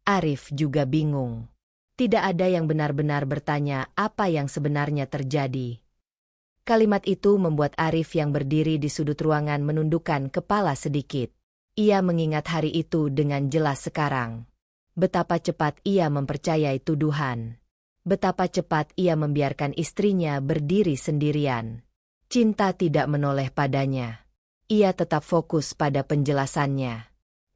Arif juga bingung. Tidak ada yang benar-benar bertanya apa yang sebenarnya terjadi. Kalimat itu membuat Arif yang berdiri di sudut ruangan menundukkan kepala sedikit. Ia mengingat hari itu dengan jelas sekarang. Betapa cepat ia mempercayai tuduhan. Betapa cepat ia membiarkan istrinya berdiri sendirian. Cinta tidak menoleh padanya. Ia tetap fokus pada penjelasannya.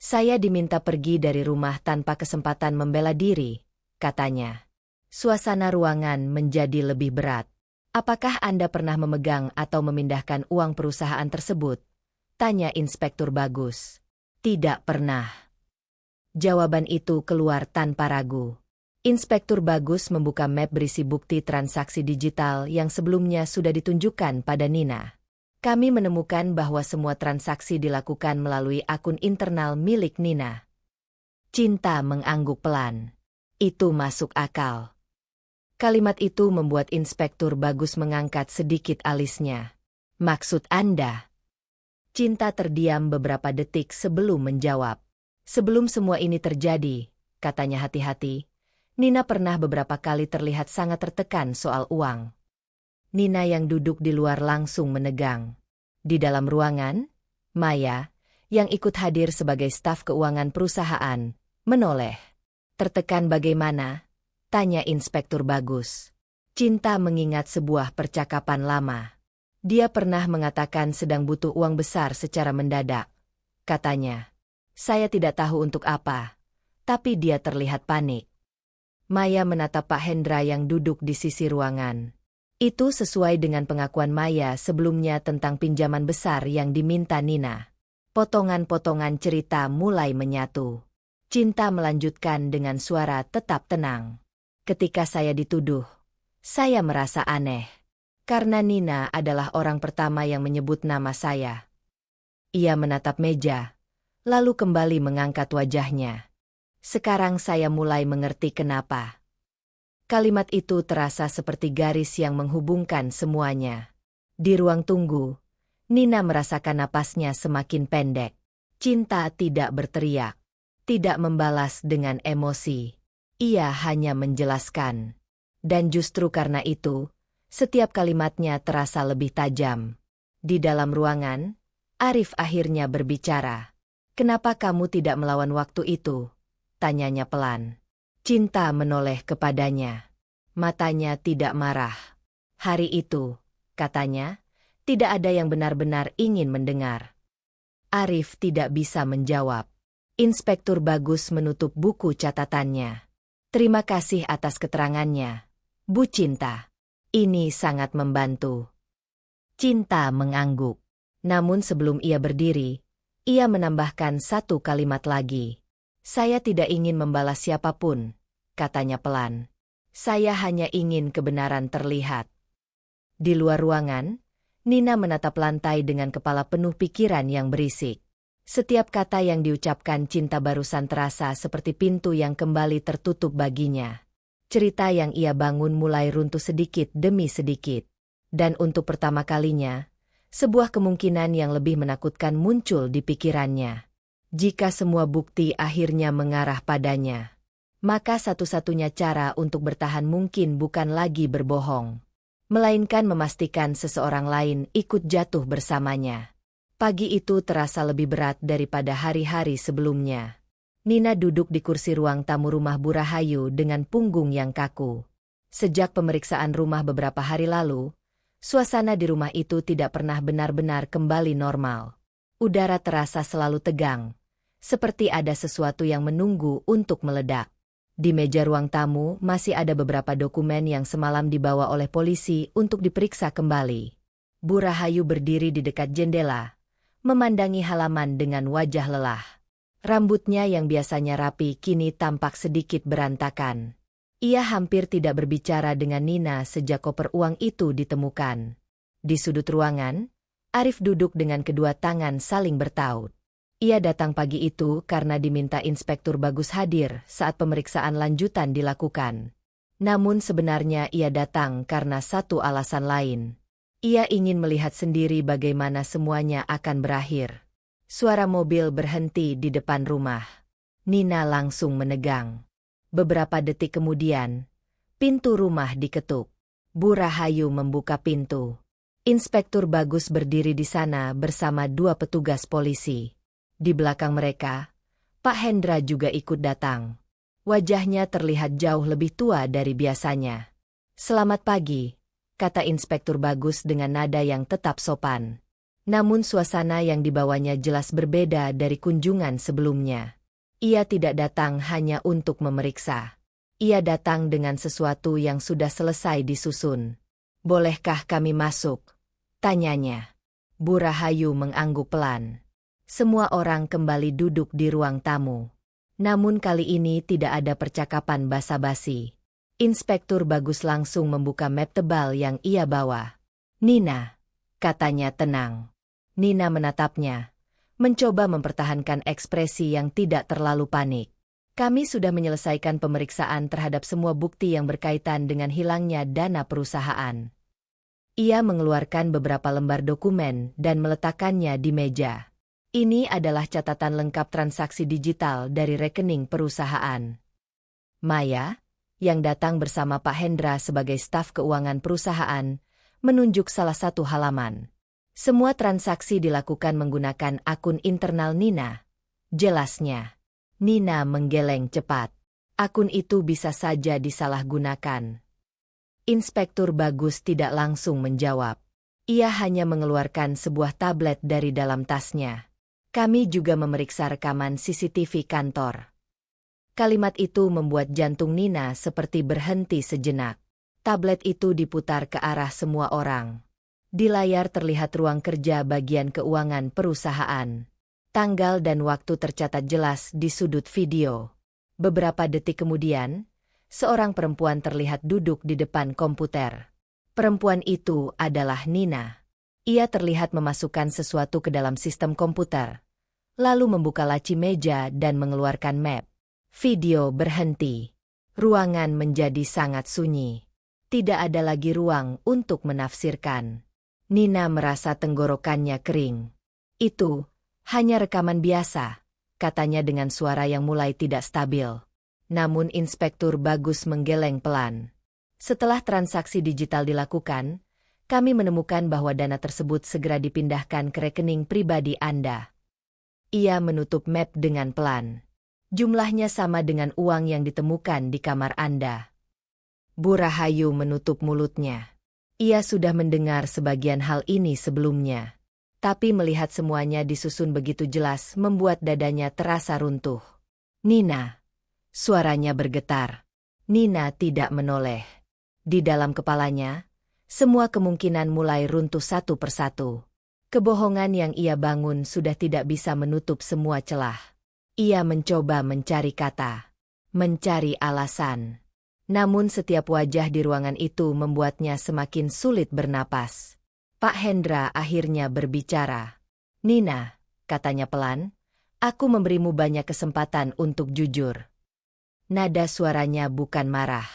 Saya diminta pergi dari rumah tanpa kesempatan membela diri, katanya. Suasana ruangan menjadi lebih berat. Apakah Anda pernah memegang atau memindahkan uang perusahaan tersebut? Tanya Inspektur Bagus. Tidak pernah. Jawaban itu keluar tanpa ragu. Inspektur Bagus membuka map berisi bukti transaksi digital yang sebelumnya sudah ditunjukkan pada Nina. Kami menemukan bahwa semua transaksi dilakukan melalui akun internal milik Nina. Cinta mengangguk pelan. Itu masuk akal. Kalimat itu membuat Inspektur Bagus mengangkat sedikit alisnya. Maksud Anda? Cinta terdiam beberapa detik sebelum menjawab. Sebelum semua ini terjadi, katanya hati-hati, Nina pernah beberapa kali terlihat sangat tertekan soal uang. Nina yang duduk di luar langsung menegang. Di dalam ruangan, Maya, yang ikut hadir sebagai staf keuangan perusahaan, menoleh. Tertekan bagaimana? Tanya Inspektur Bagus. Cinta mengingat sebuah percakapan lama. Dia pernah mengatakan sedang butuh uang besar secara mendadak. Katanya, saya tidak tahu untuk apa, tapi dia terlihat panik. Maya menatap Pak Hendra yang duduk di sisi ruangan. Itu sesuai dengan pengakuan Maya sebelumnya tentang pinjaman besar yang diminta Nina. Potongan-potongan cerita mulai menyatu. Cinta melanjutkan dengan suara tetap tenang. Ketika saya dituduh, saya merasa aneh. Karena Nina adalah orang pertama yang menyebut nama saya. Ia menatap meja, lalu kembali mengangkat wajahnya. Sekarang saya mulai mengerti kenapa. Kalimat itu terasa seperti garis yang menghubungkan semuanya. Di ruang tunggu, Nina merasakan napasnya semakin pendek. Cinta tidak berteriak, tidak membalas dengan emosi. Ia hanya menjelaskan. Dan justru karena itu, setiap kalimatnya terasa lebih tajam. Di dalam ruangan, Arif akhirnya berbicara. Kenapa kamu tidak melawan waktu itu? Tanyanya pelan. Cinta menoleh kepadanya. Matanya tidak marah. Hari itu, katanya, tidak ada yang benar-benar ingin mendengar. Arif tidak bisa menjawab. Inspektur Bagus menutup buku catatannya. Terima kasih atas keterangannya, Bu Cinta. Ini sangat membantu. Cinta mengangguk. Namun sebelum ia berdiri, ia menambahkan satu kalimat lagi. Saya tidak ingin membalas siapapun, katanya pelan. Saya hanya ingin kebenaran terlihat. Di luar ruangan, Nina menatap lantai dengan kepala penuh pikiran yang berisik. Setiap kata yang diucapkan Cinta barusan terasa seperti pintu yang kembali tertutup baginya. Cerita yang ia bangun mulai runtuh sedikit demi sedikit. Dan untuk pertama kalinya, sebuah kemungkinan yang lebih menakutkan muncul di pikirannya. Jika semua bukti akhirnya mengarah padanya, maka satu-satunya cara untuk bertahan mungkin bukan lagi berbohong, melainkan memastikan seseorang lain ikut jatuh bersamanya. Pagi itu terasa lebih berat daripada hari-hari sebelumnya. Nina duduk di kursi ruang tamu rumah Bu Rahayu dengan punggung yang kaku. Sejak pemeriksaan rumah beberapa hari lalu, suasana di rumah itu tidak pernah benar-benar kembali normal. Udara terasa selalu tegang, seperti ada sesuatu yang menunggu untuk meledak. Di meja ruang tamu masih ada beberapa dokumen yang semalam dibawa oleh polisi untuk diperiksa kembali. Bu Rahayu berdiri di dekat jendela, memandangi halaman dengan wajah lelah. Rambutnya yang biasanya rapi kini tampak sedikit berantakan. Ia hampir tidak berbicara dengan Nina sejak koper uang itu ditemukan. Di sudut ruangan, Arif duduk dengan kedua tangan saling bertaut. Ia datang pagi itu karena diminta Inspektur Bagus hadir saat pemeriksaan lanjutan dilakukan. Namun sebenarnya ia datang karena satu alasan lain. Ia ingin melihat sendiri bagaimana semuanya akan berakhir. Suara mobil berhenti di depan rumah. Nina langsung menegang. Beberapa detik kemudian, pintu rumah diketuk. Bu Rahayu membuka pintu. Inspektur Bagus berdiri di sana bersama dua petugas polisi. Di belakang mereka, Pak Hendra juga ikut datang. Wajahnya terlihat jauh lebih tua dari biasanya. Selamat pagi, kata Inspektur Bagus dengan nada yang tetap sopan. Namun suasana yang dibawanya jelas berbeda dari kunjungan sebelumnya. Ia tidak datang hanya untuk memeriksa. Ia datang dengan sesuatu yang sudah selesai disusun. Bolehkah kami masuk? Tanyanya. Bu Rahayu mengangguk pelan. Semua orang kembali duduk di ruang tamu. Namun kali ini tidak ada percakapan basa-basi. Inspektur Bagus langsung membuka map tebal yang ia bawa. Nina, katanya tenang. Nina menatapnya, mencoba mempertahankan ekspresi yang tidak terlalu panik. Kami sudah menyelesaikan pemeriksaan terhadap semua bukti yang berkaitan dengan hilangnya dana perusahaan. Ia mengeluarkan beberapa lembar dokumen dan meletakkannya di meja. Ini adalah catatan lengkap transaksi digital dari rekening perusahaan. Maya, yang datang bersama Pak Hendra sebagai staf keuangan perusahaan, menunjuk salah satu halaman. Semua transaksi dilakukan menggunakan akun internal Nina. Jelasnya. Nina menggeleng cepat. Akun itu bisa saja disalahgunakan. Inspektur Bagus tidak langsung menjawab. Ia hanya mengeluarkan sebuah tablet dari dalam tasnya. Kami juga memeriksa rekaman CCTV kantor. Kalimat itu membuat jantung Nina seperti berhenti sejenak. Tablet itu diputar ke arah semua orang. Di layar terlihat ruang kerja bagian keuangan perusahaan. Tanggal dan waktu tercatat jelas di sudut video. Beberapa detik kemudian, seorang perempuan terlihat duduk di depan komputer. Perempuan itu adalah Nina. Ia terlihat memasukkan sesuatu ke dalam sistem komputer, lalu membuka laci meja dan mengeluarkan map. Video berhenti. Ruangan menjadi sangat sunyi. Tidak ada lagi ruang untuk menafsirkan. Nina merasa tenggorokannya kering. Itu hanya rekaman biasa, katanya dengan suara yang mulai tidak stabil. Namun Inspektur Bagus menggeleng pelan. Setelah transaksi digital dilakukan, kami menemukan bahwa dana tersebut segera dipindahkan ke rekening pribadi Anda. Ia menutup map dengan pelan. Jumlahnya sama dengan uang yang ditemukan di kamar Anda. Bu Rahayu menutup mulutnya. Ia sudah mendengar sebagian hal ini sebelumnya. Tapi melihat semuanya disusun begitu jelas membuat dadanya terasa runtuh. Nina. Suaranya bergetar. Nina tidak menoleh. Di dalam kepalanya, semua kemungkinan mulai runtuh satu persatu. Kebohongan yang ia bangun sudah tidak bisa menutup semua celah. Ia mencoba mencari kata, mencari alasan. Namun setiap wajah di ruangan itu membuatnya semakin sulit bernapas. Pak Hendra akhirnya berbicara. Nina, katanya pelan, aku memberimu banyak kesempatan untuk jujur. Nada suaranya bukan marah.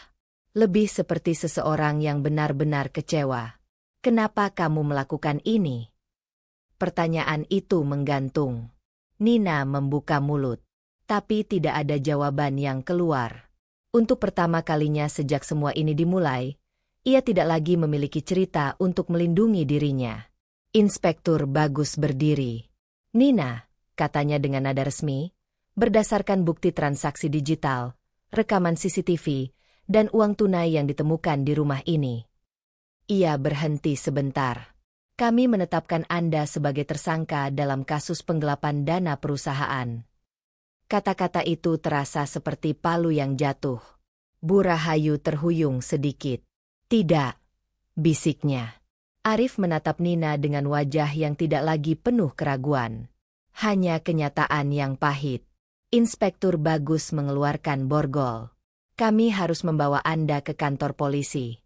Lebih seperti seseorang yang benar-benar kecewa. Kenapa kamu melakukan ini? Pertanyaan itu menggantung. Nina membuka mulut. Tapi tidak ada jawaban yang keluar. Untuk pertama kalinya sejak semua ini dimulai, ia tidak lagi memiliki cerita untuk melindungi dirinya. Inspektur Bagus berdiri. Nina, katanya dengan nada resmi, berdasarkan bukti transaksi digital, rekaman CCTV, dan uang tunai yang ditemukan di rumah ini. Ia berhenti sebentar. Kami menetapkan Anda sebagai tersangka dalam kasus penggelapan dana perusahaan. Kata-kata itu terasa seperti palu yang jatuh. Bu Rahayu terhuyung sedikit. Tidak, bisiknya. Arif menatap Nina dengan wajah yang tidak lagi penuh keraguan. Hanya kenyataan yang pahit. Inspektur Bagus mengeluarkan borgol. Kami harus membawa Anda ke kantor polisi.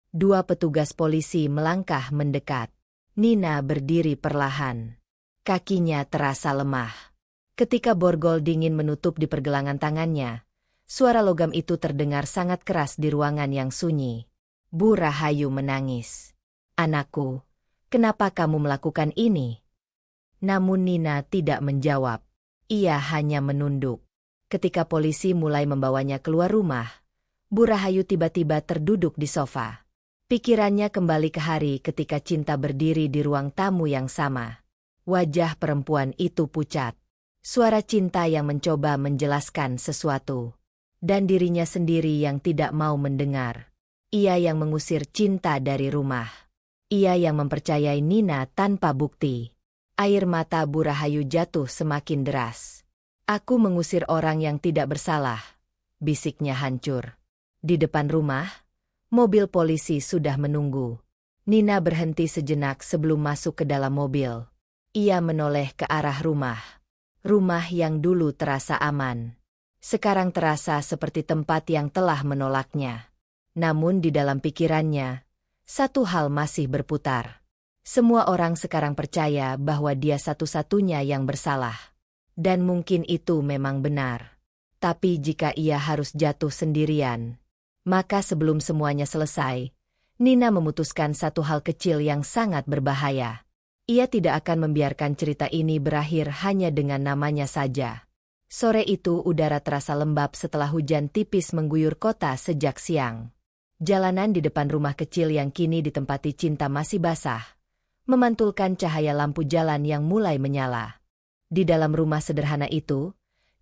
Dua petugas polisi melangkah mendekat. Nina berdiri perlahan. Kakinya terasa lemah. Ketika borgol dingin menutup di pergelangan tangannya, suara logam itu terdengar sangat keras di ruangan yang sunyi. Bu Rahayu menangis. Anakku, kenapa kamu melakukan ini? Namun Nina tidak menjawab. Ia hanya menunduk. Ketika polisi mulai membawanya keluar rumah, Bu Rahayu tiba-tiba terduduk di sofa. Pikirannya kembali ke hari ketika Cinta berdiri di ruang tamu yang sama. Wajah perempuan itu pucat. Suara Cinta yang mencoba menjelaskan sesuatu. Dan dirinya sendiri yang tidak mau mendengar. Ia yang mengusir Cinta dari rumah. Ia yang mempercayai Nina tanpa bukti. Air mata Bu Rahayu jatuh semakin deras. Aku mengusir orang yang tidak bersalah, bisiknya hancur. Di depan rumah, mobil polisi sudah menunggu. Nina berhenti sejenak sebelum masuk ke dalam mobil. Ia menoleh ke arah rumah. Rumah yang dulu terasa aman. Sekarang terasa seperti tempat yang telah menolaknya. Namun di dalam pikirannya, satu hal masih berputar. Semua orang sekarang percaya bahwa dia satu-satunya yang bersalah. Dan mungkin itu memang benar. Tapi jika ia harus jatuh sendirian, maka sebelum semuanya selesai, Nina memutuskan satu hal kecil yang sangat berbahaya. Ia tidak akan membiarkan cerita ini berakhir hanya dengan namanya saja. Sore itu udara terasa lembab setelah hujan tipis mengguyur kota sejak siang. Jalanan di depan rumah kecil yang kini ditempati Cinta masih basah, memantulkan cahaya lampu jalan yang mulai menyala. Di dalam rumah sederhana itu,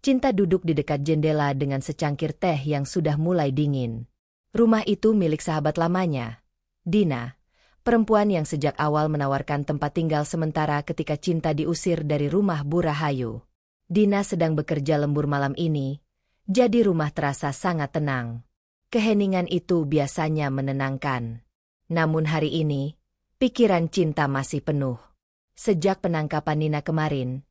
Cinta duduk di dekat jendela dengan secangkir teh yang sudah mulai dingin. Rumah itu milik sahabat lamanya, Dina, perempuan yang sejak awal menawarkan tempat tinggal sementara ketika Cinta diusir dari rumah Bu Rahayu. Dina sedang bekerja lembur malam ini, jadi rumah terasa sangat tenang. Keheningan itu biasanya menenangkan. Namun hari ini, pikiran Cinta masih penuh. Sejak penangkapan Nina kemarin,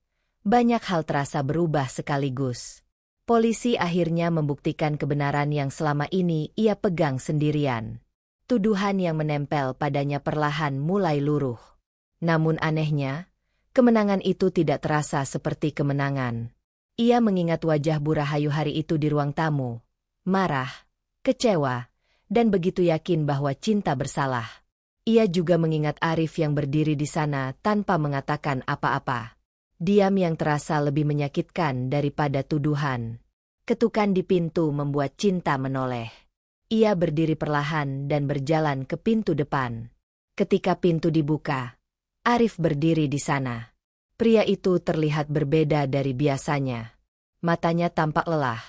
banyak hal terasa berubah sekaligus. Polisi akhirnya membuktikan kebenaran yang selama ini ia pegang sendirian. Tuduhan yang menempel padanya perlahan mulai luruh. Namun anehnya, kemenangan itu tidak terasa seperti kemenangan. Ia mengingat wajah Bu Rahayu hari itu di ruang tamu, marah, kecewa, dan begitu yakin bahwa Cinta bersalah. Ia juga mengingat Arif yang berdiri di sana tanpa mengatakan apa-apa. Diam yang terasa lebih menyakitkan daripada tuduhan. Ketukan di pintu membuat Cinta menoleh. Ia berdiri perlahan dan berjalan ke pintu depan. Ketika pintu dibuka, Arif berdiri di sana. Pria itu terlihat berbeda dari biasanya. Matanya tampak lelah,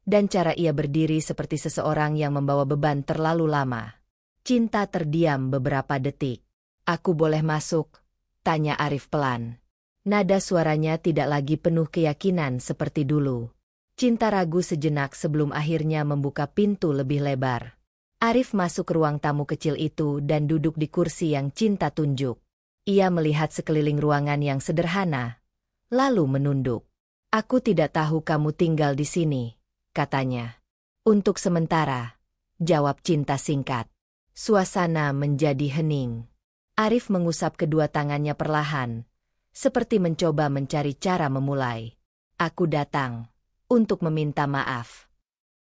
dan cara ia berdiri seperti seseorang yang membawa beban terlalu lama. Cinta terdiam beberapa detik. "Aku boleh masuk?" tanya Arif pelan. Nada suaranya tidak lagi penuh keyakinan seperti dulu. Cinta ragu sejenak sebelum akhirnya membuka pintu lebih lebar. Arif masuk ke ruang tamu kecil itu dan duduk di kursi yang Cinta tunjuk. Ia melihat sekeliling ruangan yang sederhana, lalu menunduk. "Aku tidak tahu kamu tinggal di sini," katanya. "Untuk sementara," jawab Cinta singkat. Suasana menjadi hening. Arif mengusap kedua tangannya perlahan, seperti mencoba mencari cara memulai. "Aku datang untuk meminta maaf."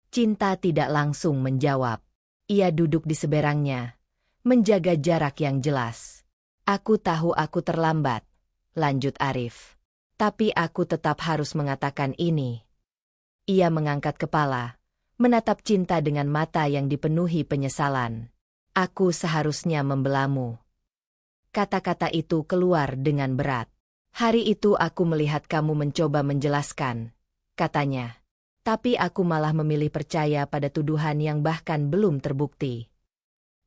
Cinta tidak langsung menjawab. Ia duduk di seberangnya, menjaga jarak yang jelas. "Aku tahu aku terlambat," lanjut Arif. "Tapi aku tetap harus mengatakan ini." Ia mengangkat kepala, menatap Cinta dengan mata yang dipenuhi penyesalan. "Aku seharusnya membelamu." Kata-kata itu keluar dengan berat. "Hari itu aku melihat kamu mencoba menjelaskan," katanya. "Tapi aku malah memilih percaya pada tuduhan yang bahkan belum terbukti."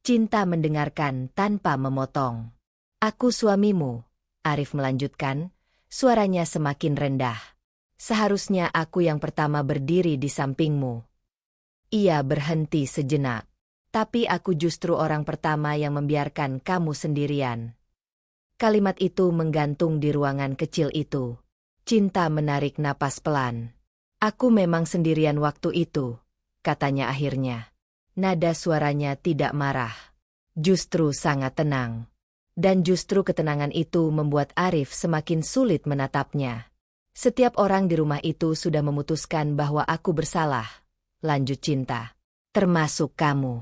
Cinta mendengarkan tanpa memotong. "Aku suamimu," Arif melanjutkan, suaranya semakin rendah. "Seharusnya aku yang pertama berdiri di sampingmu." Ia berhenti sejenak. "Tapi aku justru orang pertama yang membiarkan kamu sendirian." Kalimat itu menggantung di ruangan kecil itu. Cinta menarik napas pelan. "Aku memang sendirian waktu itu," katanya akhirnya. Nada suaranya tidak marah, justru sangat tenang. Dan justru ketenangan itu membuat Arif semakin sulit menatapnya. "Setiap orang di rumah itu sudah memutuskan bahwa aku bersalah," lanjut Cinta. "Termasuk kamu."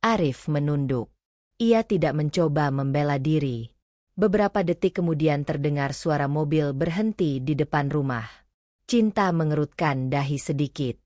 Arif menunduk. Ia tidak mencoba membela diri. Beberapa detik kemudian terdengar suara mobil berhenti di depan rumah. Cinta mengerutkan dahi sedikit.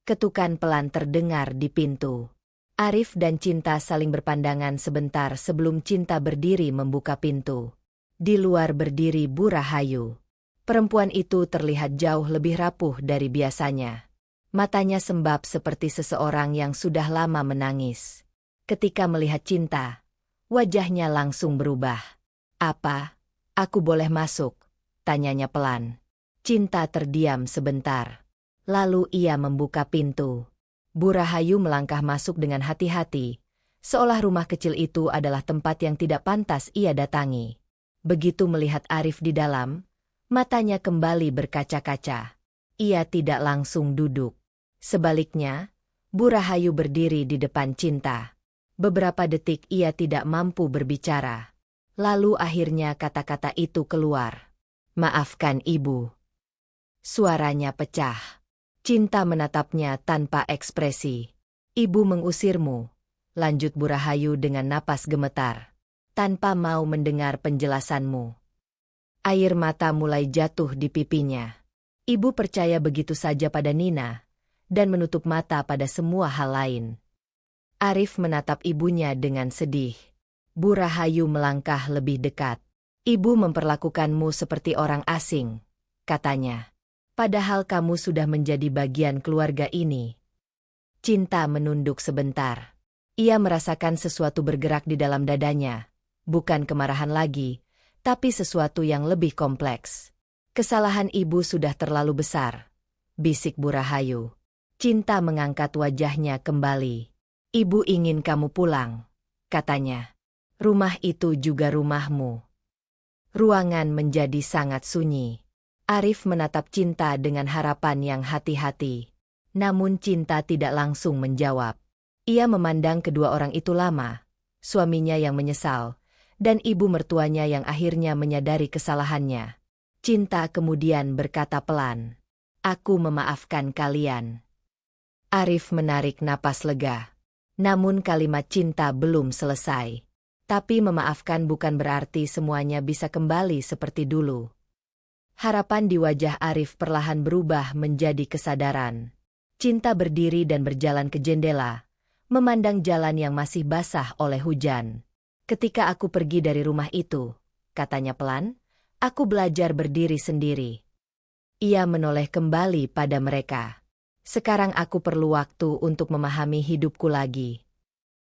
Ketukan pelan terdengar di pintu. Arif dan Cinta saling berpandangan sebentar sebelum Cinta berdiri membuka pintu. Di luar berdiri Bu Rahayu. Perempuan itu terlihat jauh lebih rapuh dari biasanya. Matanya sembab seperti seseorang yang sudah lama menangis. Ketika melihat Cinta, wajahnya langsung berubah. "Apa? Aku boleh masuk?" tanyanya pelan. Cinta terdiam sebentar. Lalu ia membuka pintu. Bu Rahayu melangkah masuk dengan hati-hati, seolah rumah kecil itu adalah tempat yang tidak pantas ia datangi. Begitu melihat Arif di dalam, matanya kembali berkaca-kaca. Ia tidak langsung duduk. Sebaliknya, Bu Rahayu berdiri di depan Cinta. Beberapa detik ia tidak mampu berbicara. Lalu akhirnya kata-kata itu keluar. "Maafkan Ibu." Suaranya pecah. Cinta menatapnya tanpa ekspresi. Ibu mengusirmu, lanjut Bu Rahayu dengan napas gemetar. Tanpa mau mendengar penjelasanmu. Air mata mulai jatuh di pipinya. Ibu percaya begitu saja pada Nina, dan menutup mata pada semua hal lain. Arif menatap ibunya dengan sedih. Bu Rahayu melangkah lebih dekat. Ibu memperlakukanmu seperti orang asing, katanya. Padahal kamu sudah menjadi bagian keluarga ini. Cinta menunduk sebentar. Ia merasakan sesuatu bergerak di dalam dadanya. Bukan kemarahan lagi, tapi sesuatu yang lebih kompleks. Kesalahan ibu sudah terlalu besar, bisik Bu Rahayu. Cinta mengangkat wajahnya kembali. Ibu ingin kamu pulang, katanya. Rumah itu juga rumahmu. Ruangan menjadi sangat sunyi. Arif menatap Cinta dengan harapan yang hati-hati. Namun Cinta tidak langsung menjawab. Ia memandang kedua orang itu lama, suaminya yang menyesal, dan ibu mertuanya yang akhirnya menyadari kesalahannya. Cinta kemudian berkata pelan, "Aku memaafkan kalian." Arif menarik napas lega. Namun kalimat Cinta belum selesai. Tapi memaafkan bukan berarti semuanya bisa kembali seperti dulu. Harapan di wajah Arif perlahan berubah menjadi kesadaran. Cinta berdiri dan berjalan ke jendela, memandang jalan yang masih basah oleh hujan. Ketika aku pergi dari rumah itu, katanya pelan, aku belajar berdiri sendiri. Ia menoleh kembali pada mereka. Sekarang aku perlu waktu untuk memahami hidupku lagi.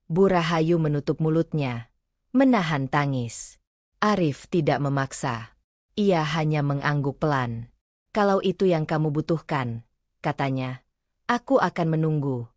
Bu Rahayu menutup mulutnya, menahan tangis. Arif tidak memaksa. Ia hanya mengangguk pelan. Kalau itu yang kamu butuhkan, katanya, aku akan menunggu.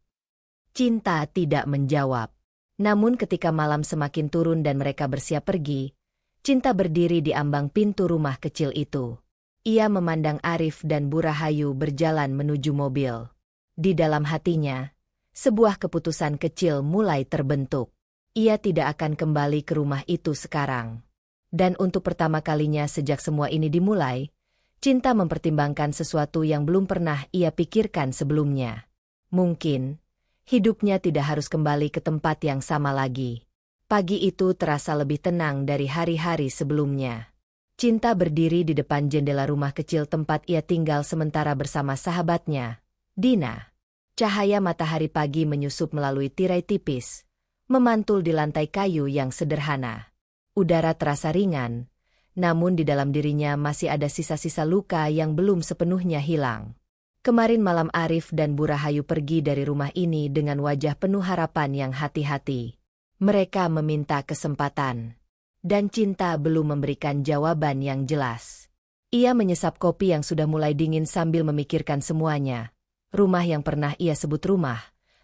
Cinta tidak menjawab. Namun ketika malam semakin turun dan mereka bersiap pergi, Cinta berdiri di ambang pintu rumah kecil itu. Ia memandang Arif dan Bu Rahayu berjalan menuju mobil. Di dalam hatinya, sebuah keputusan kecil mulai terbentuk. Ia tidak akan kembali ke rumah itu sekarang. Dan untuk pertama kalinya sejak semua ini dimulai, Cinta mempertimbangkan sesuatu yang belum pernah ia pikirkan sebelumnya. Mungkin, hidupnya tidak harus kembali ke tempat yang sama lagi. Pagi itu terasa lebih tenang dari hari-hari sebelumnya. Cinta berdiri di depan jendela rumah kecil tempat ia tinggal sementara bersama sahabatnya, Dina. Cahaya matahari pagi menyusup melalui tirai tipis, memantul di lantai kayu yang sederhana. Udara terasa ringan, namun di dalam dirinya masih ada sisa-sisa luka yang belum sepenuhnya hilang. Kemarin malam Arif dan Bu Rahayu pergi dari rumah ini dengan wajah penuh harapan yang hati-hati. Mereka meminta kesempatan. Dan Cinta belum memberikan jawaban yang jelas. Ia menyesap kopi yang sudah mulai dingin sambil memikirkan semuanya. Rumah yang pernah ia sebut rumah,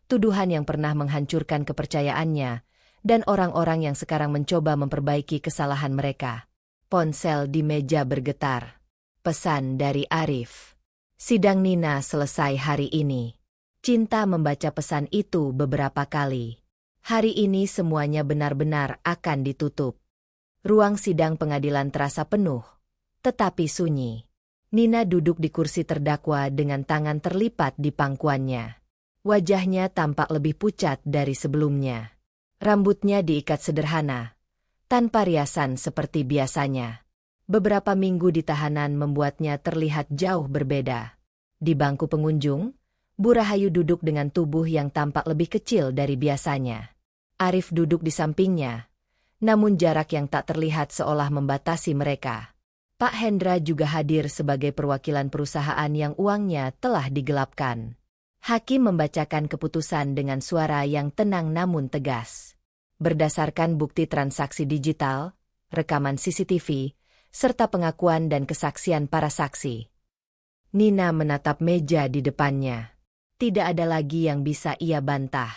tuduhan yang pernah menghancurkan kepercayaannya, dan orang-orang yang sekarang mencoba memperbaiki kesalahan mereka. Ponsel di meja bergetar. Pesan dari Arif. Sidang Nina selesai hari ini. Cinta membaca pesan itu beberapa kali. Hari ini semuanya benar-benar akan ditutup. Ruang sidang pengadilan terasa penuh, tetapi sunyi. Nina duduk di kursi terdakwa dengan tangan terlipat di pangkuannya. Wajahnya tampak lebih pucat dari sebelumnya. Rambutnya diikat sederhana, tanpa riasan seperti biasanya. Beberapa minggu di tahanan membuatnya terlihat jauh berbeda. Di bangku pengunjung, Bu Rahayu duduk dengan tubuh yang tampak lebih kecil dari biasanya. Arif duduk di sampingnya, namun jarak yang tak terlihat seolah membatasi mereka. Pak Hendra juga hadir sebagai perwakilan perusahaan yang uangnya telah digelapkan. Hakim membacakan keputusan dengan suara yang tenang namun tegas. Berdasarkan bukti transaksi digital, rekaman CCTV, serta pengakuan dan kesaksian para saksi. Nina menatap meja di depannya. Tidak ada lagi yang bisa ia bantah.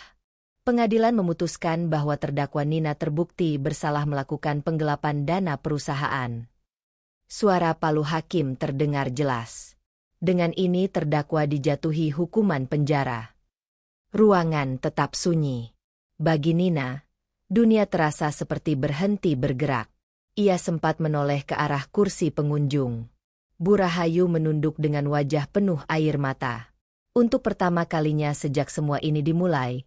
Pengadilan memutuskan bahwa terdakwa Nina terbukti bersalah melakukan penggelapan dana perusahaan. Suara palu hakim terdengar jelas. Dengan ini terdakwa dijatuhi hukuman penjara. Ruangan tetap sunyi. Bagi Nina, dunia terasa seperti berhenti bergerak. Ia sempat menoleh ke arah kursi pengunjung. Bu Rahayu menunduk dengan wajah penuh air mata. Untuk pertama kalinya sejak semua ini dimulai,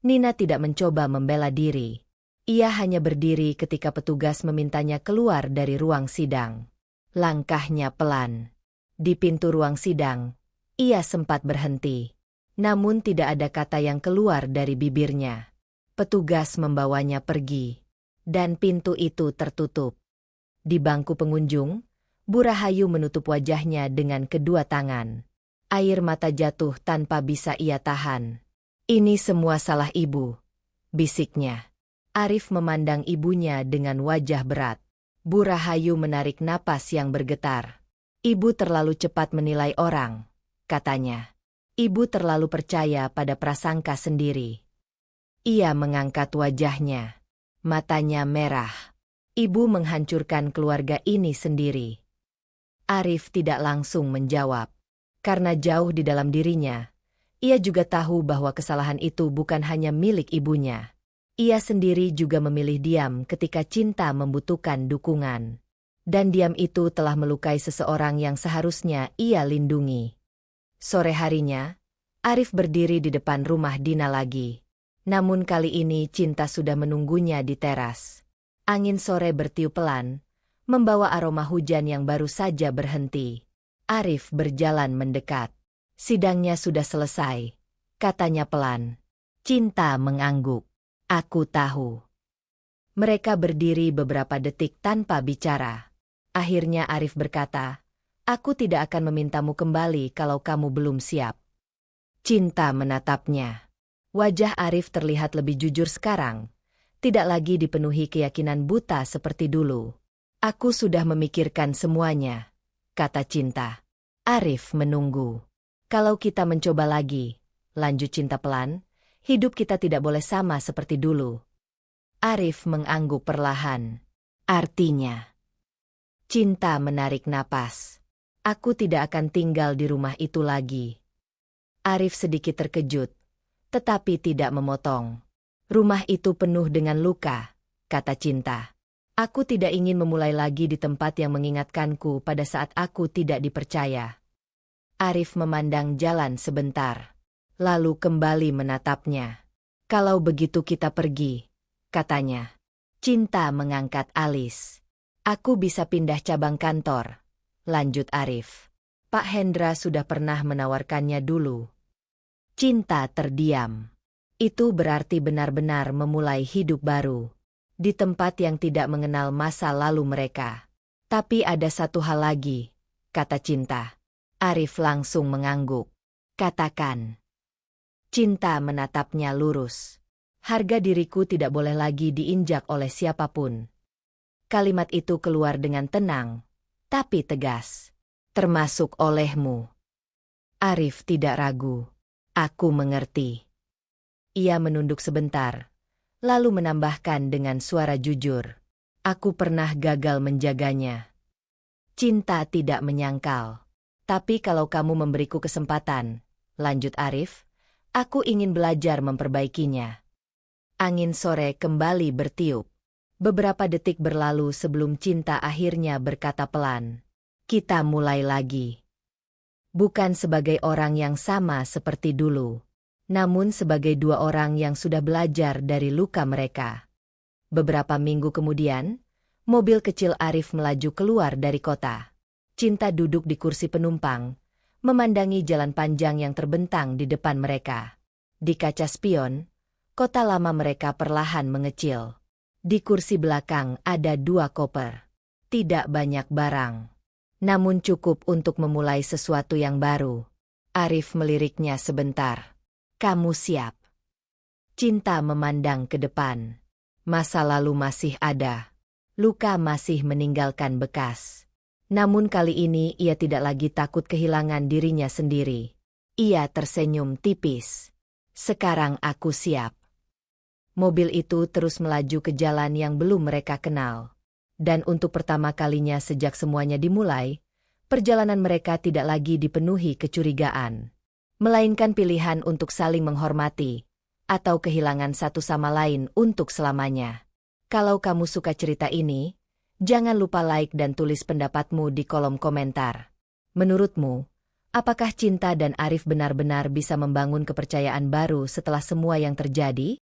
Nina tidak mencoba membela diri. Ia hanya berdiri ketika petugas memintanya keluar dari ruang sidang. Langkahnya pelan. Di pintu ruang sidang, ia sempat berhenti. Namun tidak ada kata yang keluar dari bibirnya. Petugas membawanya pergi. Dan pintu itu tertutup. Di bangku pengunjung, Bu Rahayu menutup wajahnya dengan kedua tangan. Air mata jatuh tanpa bisa ia tahan. Ini semua salah ibu, bisiknya. Arif memandang ibunya dengan wajah berat. Bu Rahayu menarik napas yang bergetar. Ibu terlalu cepat menilai orang, katanya. Ibu terlalu percaya pada prasangka sendiri. Ia mengangkat wajahnya. Matanya merah. Ibu menghancurkan keluarga ini sendiri. Arif tidak langsung menjawab. Karena jauh di dalam dirinya, ia juga tahu bahwa kesalahan itu bukan hanya milik ibunya. Ia sendiri juga memilih diam ketika cinta membutuhkan dukungan. Dan diam itu telah melukai seseorang yang seharusnya ia lindungi. Sore harinya, Arif berdiri di depan rumah Dina lagi. Namun kali ini cinta sudah menunggunya di teras. Angin sore bertiup pelan, membawa aroma hujan yang baru saja berhenti. Arif berjalan mendekat. Sidangnya sudah selesai, katanya pelan. Cinta mengangguk. Aku tahu. Mereka berdiri beberapa detik tanpa bicara. Akhirnya Arif berkata, aku tidak akan memintamu kembali kalau kamu belum siap. Cinta menatapnya. Wajah Arif terlihat lebih jujur sekarang. Tidak lagi dipenuhi keyakinan buta seperti dulu. Aku sudah memikirkan semuanya, kata Cinta. Arif menunggu. Kalau kita mencoba lagi, lanjut Cinta pelan, hidup kita tidak boleh sama seperti dulu. Arif mengangguk perlahan. Artinya, Cinta menarik napas. Aku tidak akan tinggal di rumah itu lagi. Arif sedikit terkejut, tetapi tidak memotong. Rumah itu penuh dengan luka, kata Cinta. Aku tidak ingin memulai lagi di tempat yang mengingatkanku pada saat aku tidak dipercaya. Arif memandang jalan sebentar, lalu kembali menatapnya. Kalau begitu kita pergi, katanya. Cinta mengangkat alis. Aku bisa pindah cabang kantor, lanjut Arif. Pak Hendra sudah pernah menawarkannya dulu. Cinta terdiam. Itu berarti benar-benar memulai hidup baru. Di tempat yang tidak mengenal masa lalu mereka. Tapi ada satu hal lagi, kata Cinta. Arif langsung mengangguk. Katakan. Cinta menatapnya lurus. Harga diriku tidak boleh lagi diinjak oleh siapapun. Kalimat itu keluar dengan tenang, tapi tegas. Termasuk olehmu. Arif tidak ragu. Aku mengerti. Ia menunduk sebentar, lalu menambahkan dengan suara jujur. Aku pernah gagal menjaganya. Cinta tidak menyangkal. Tapi kalau kamu memberiku kesempatan, lanjut Arif, aku ingin belajar memperbaikinya. Angin sore kembali bertiup. Beberapa detik berlalu sebelum Cinta akhirnya berkata pelan. Kita mulai lagi. Bukan sebagai orang yang sama seperti dulu. Namun sebagai dua orang yang sudah belajar dari luka mereka. Beberapa minggu kemudian, mobil kecil Arif melaju keluar dari kota. Cinta duduk di kursi penumpang, memandangi jalan panjang yang terbentang di depan mereka. Di kaca spion, kota lama mereka perlahan mengecil. Di kursi belakang ada 2 koper. Tidak banyak barang. Namun cukup untuk memulai sesuatu yang baru. Arif meliriknya sebentar. Kamu siap? Cinta memandang ke depan. Masa lalu masih ada. Luka masih meninggalkan bekas. Namun kali ini ia tidak lagi takut kehilangan dirinya sendiri. Ia tersenyum tipis. Sekarang aku siap. Mobil itu terus melaju ke jalan yang belum mereka kenal. Dan untuk pertama kalinya sejak semuanya dimulai, perjalanan mereka tidak lagi dipenuhi kecurigaan. Melainkan pilihan untuk saling menghormati, atau kehilangan satu sama lain untuk selamanya. Kalau kamu suka cerita ini, jangan lupa like dan tulis pendapatmu di kolom komentar. Menurutmu, Apakah Cinta dan Arif benar-benar bisa membangun kepercayaan baru setelah semua yang terjadi?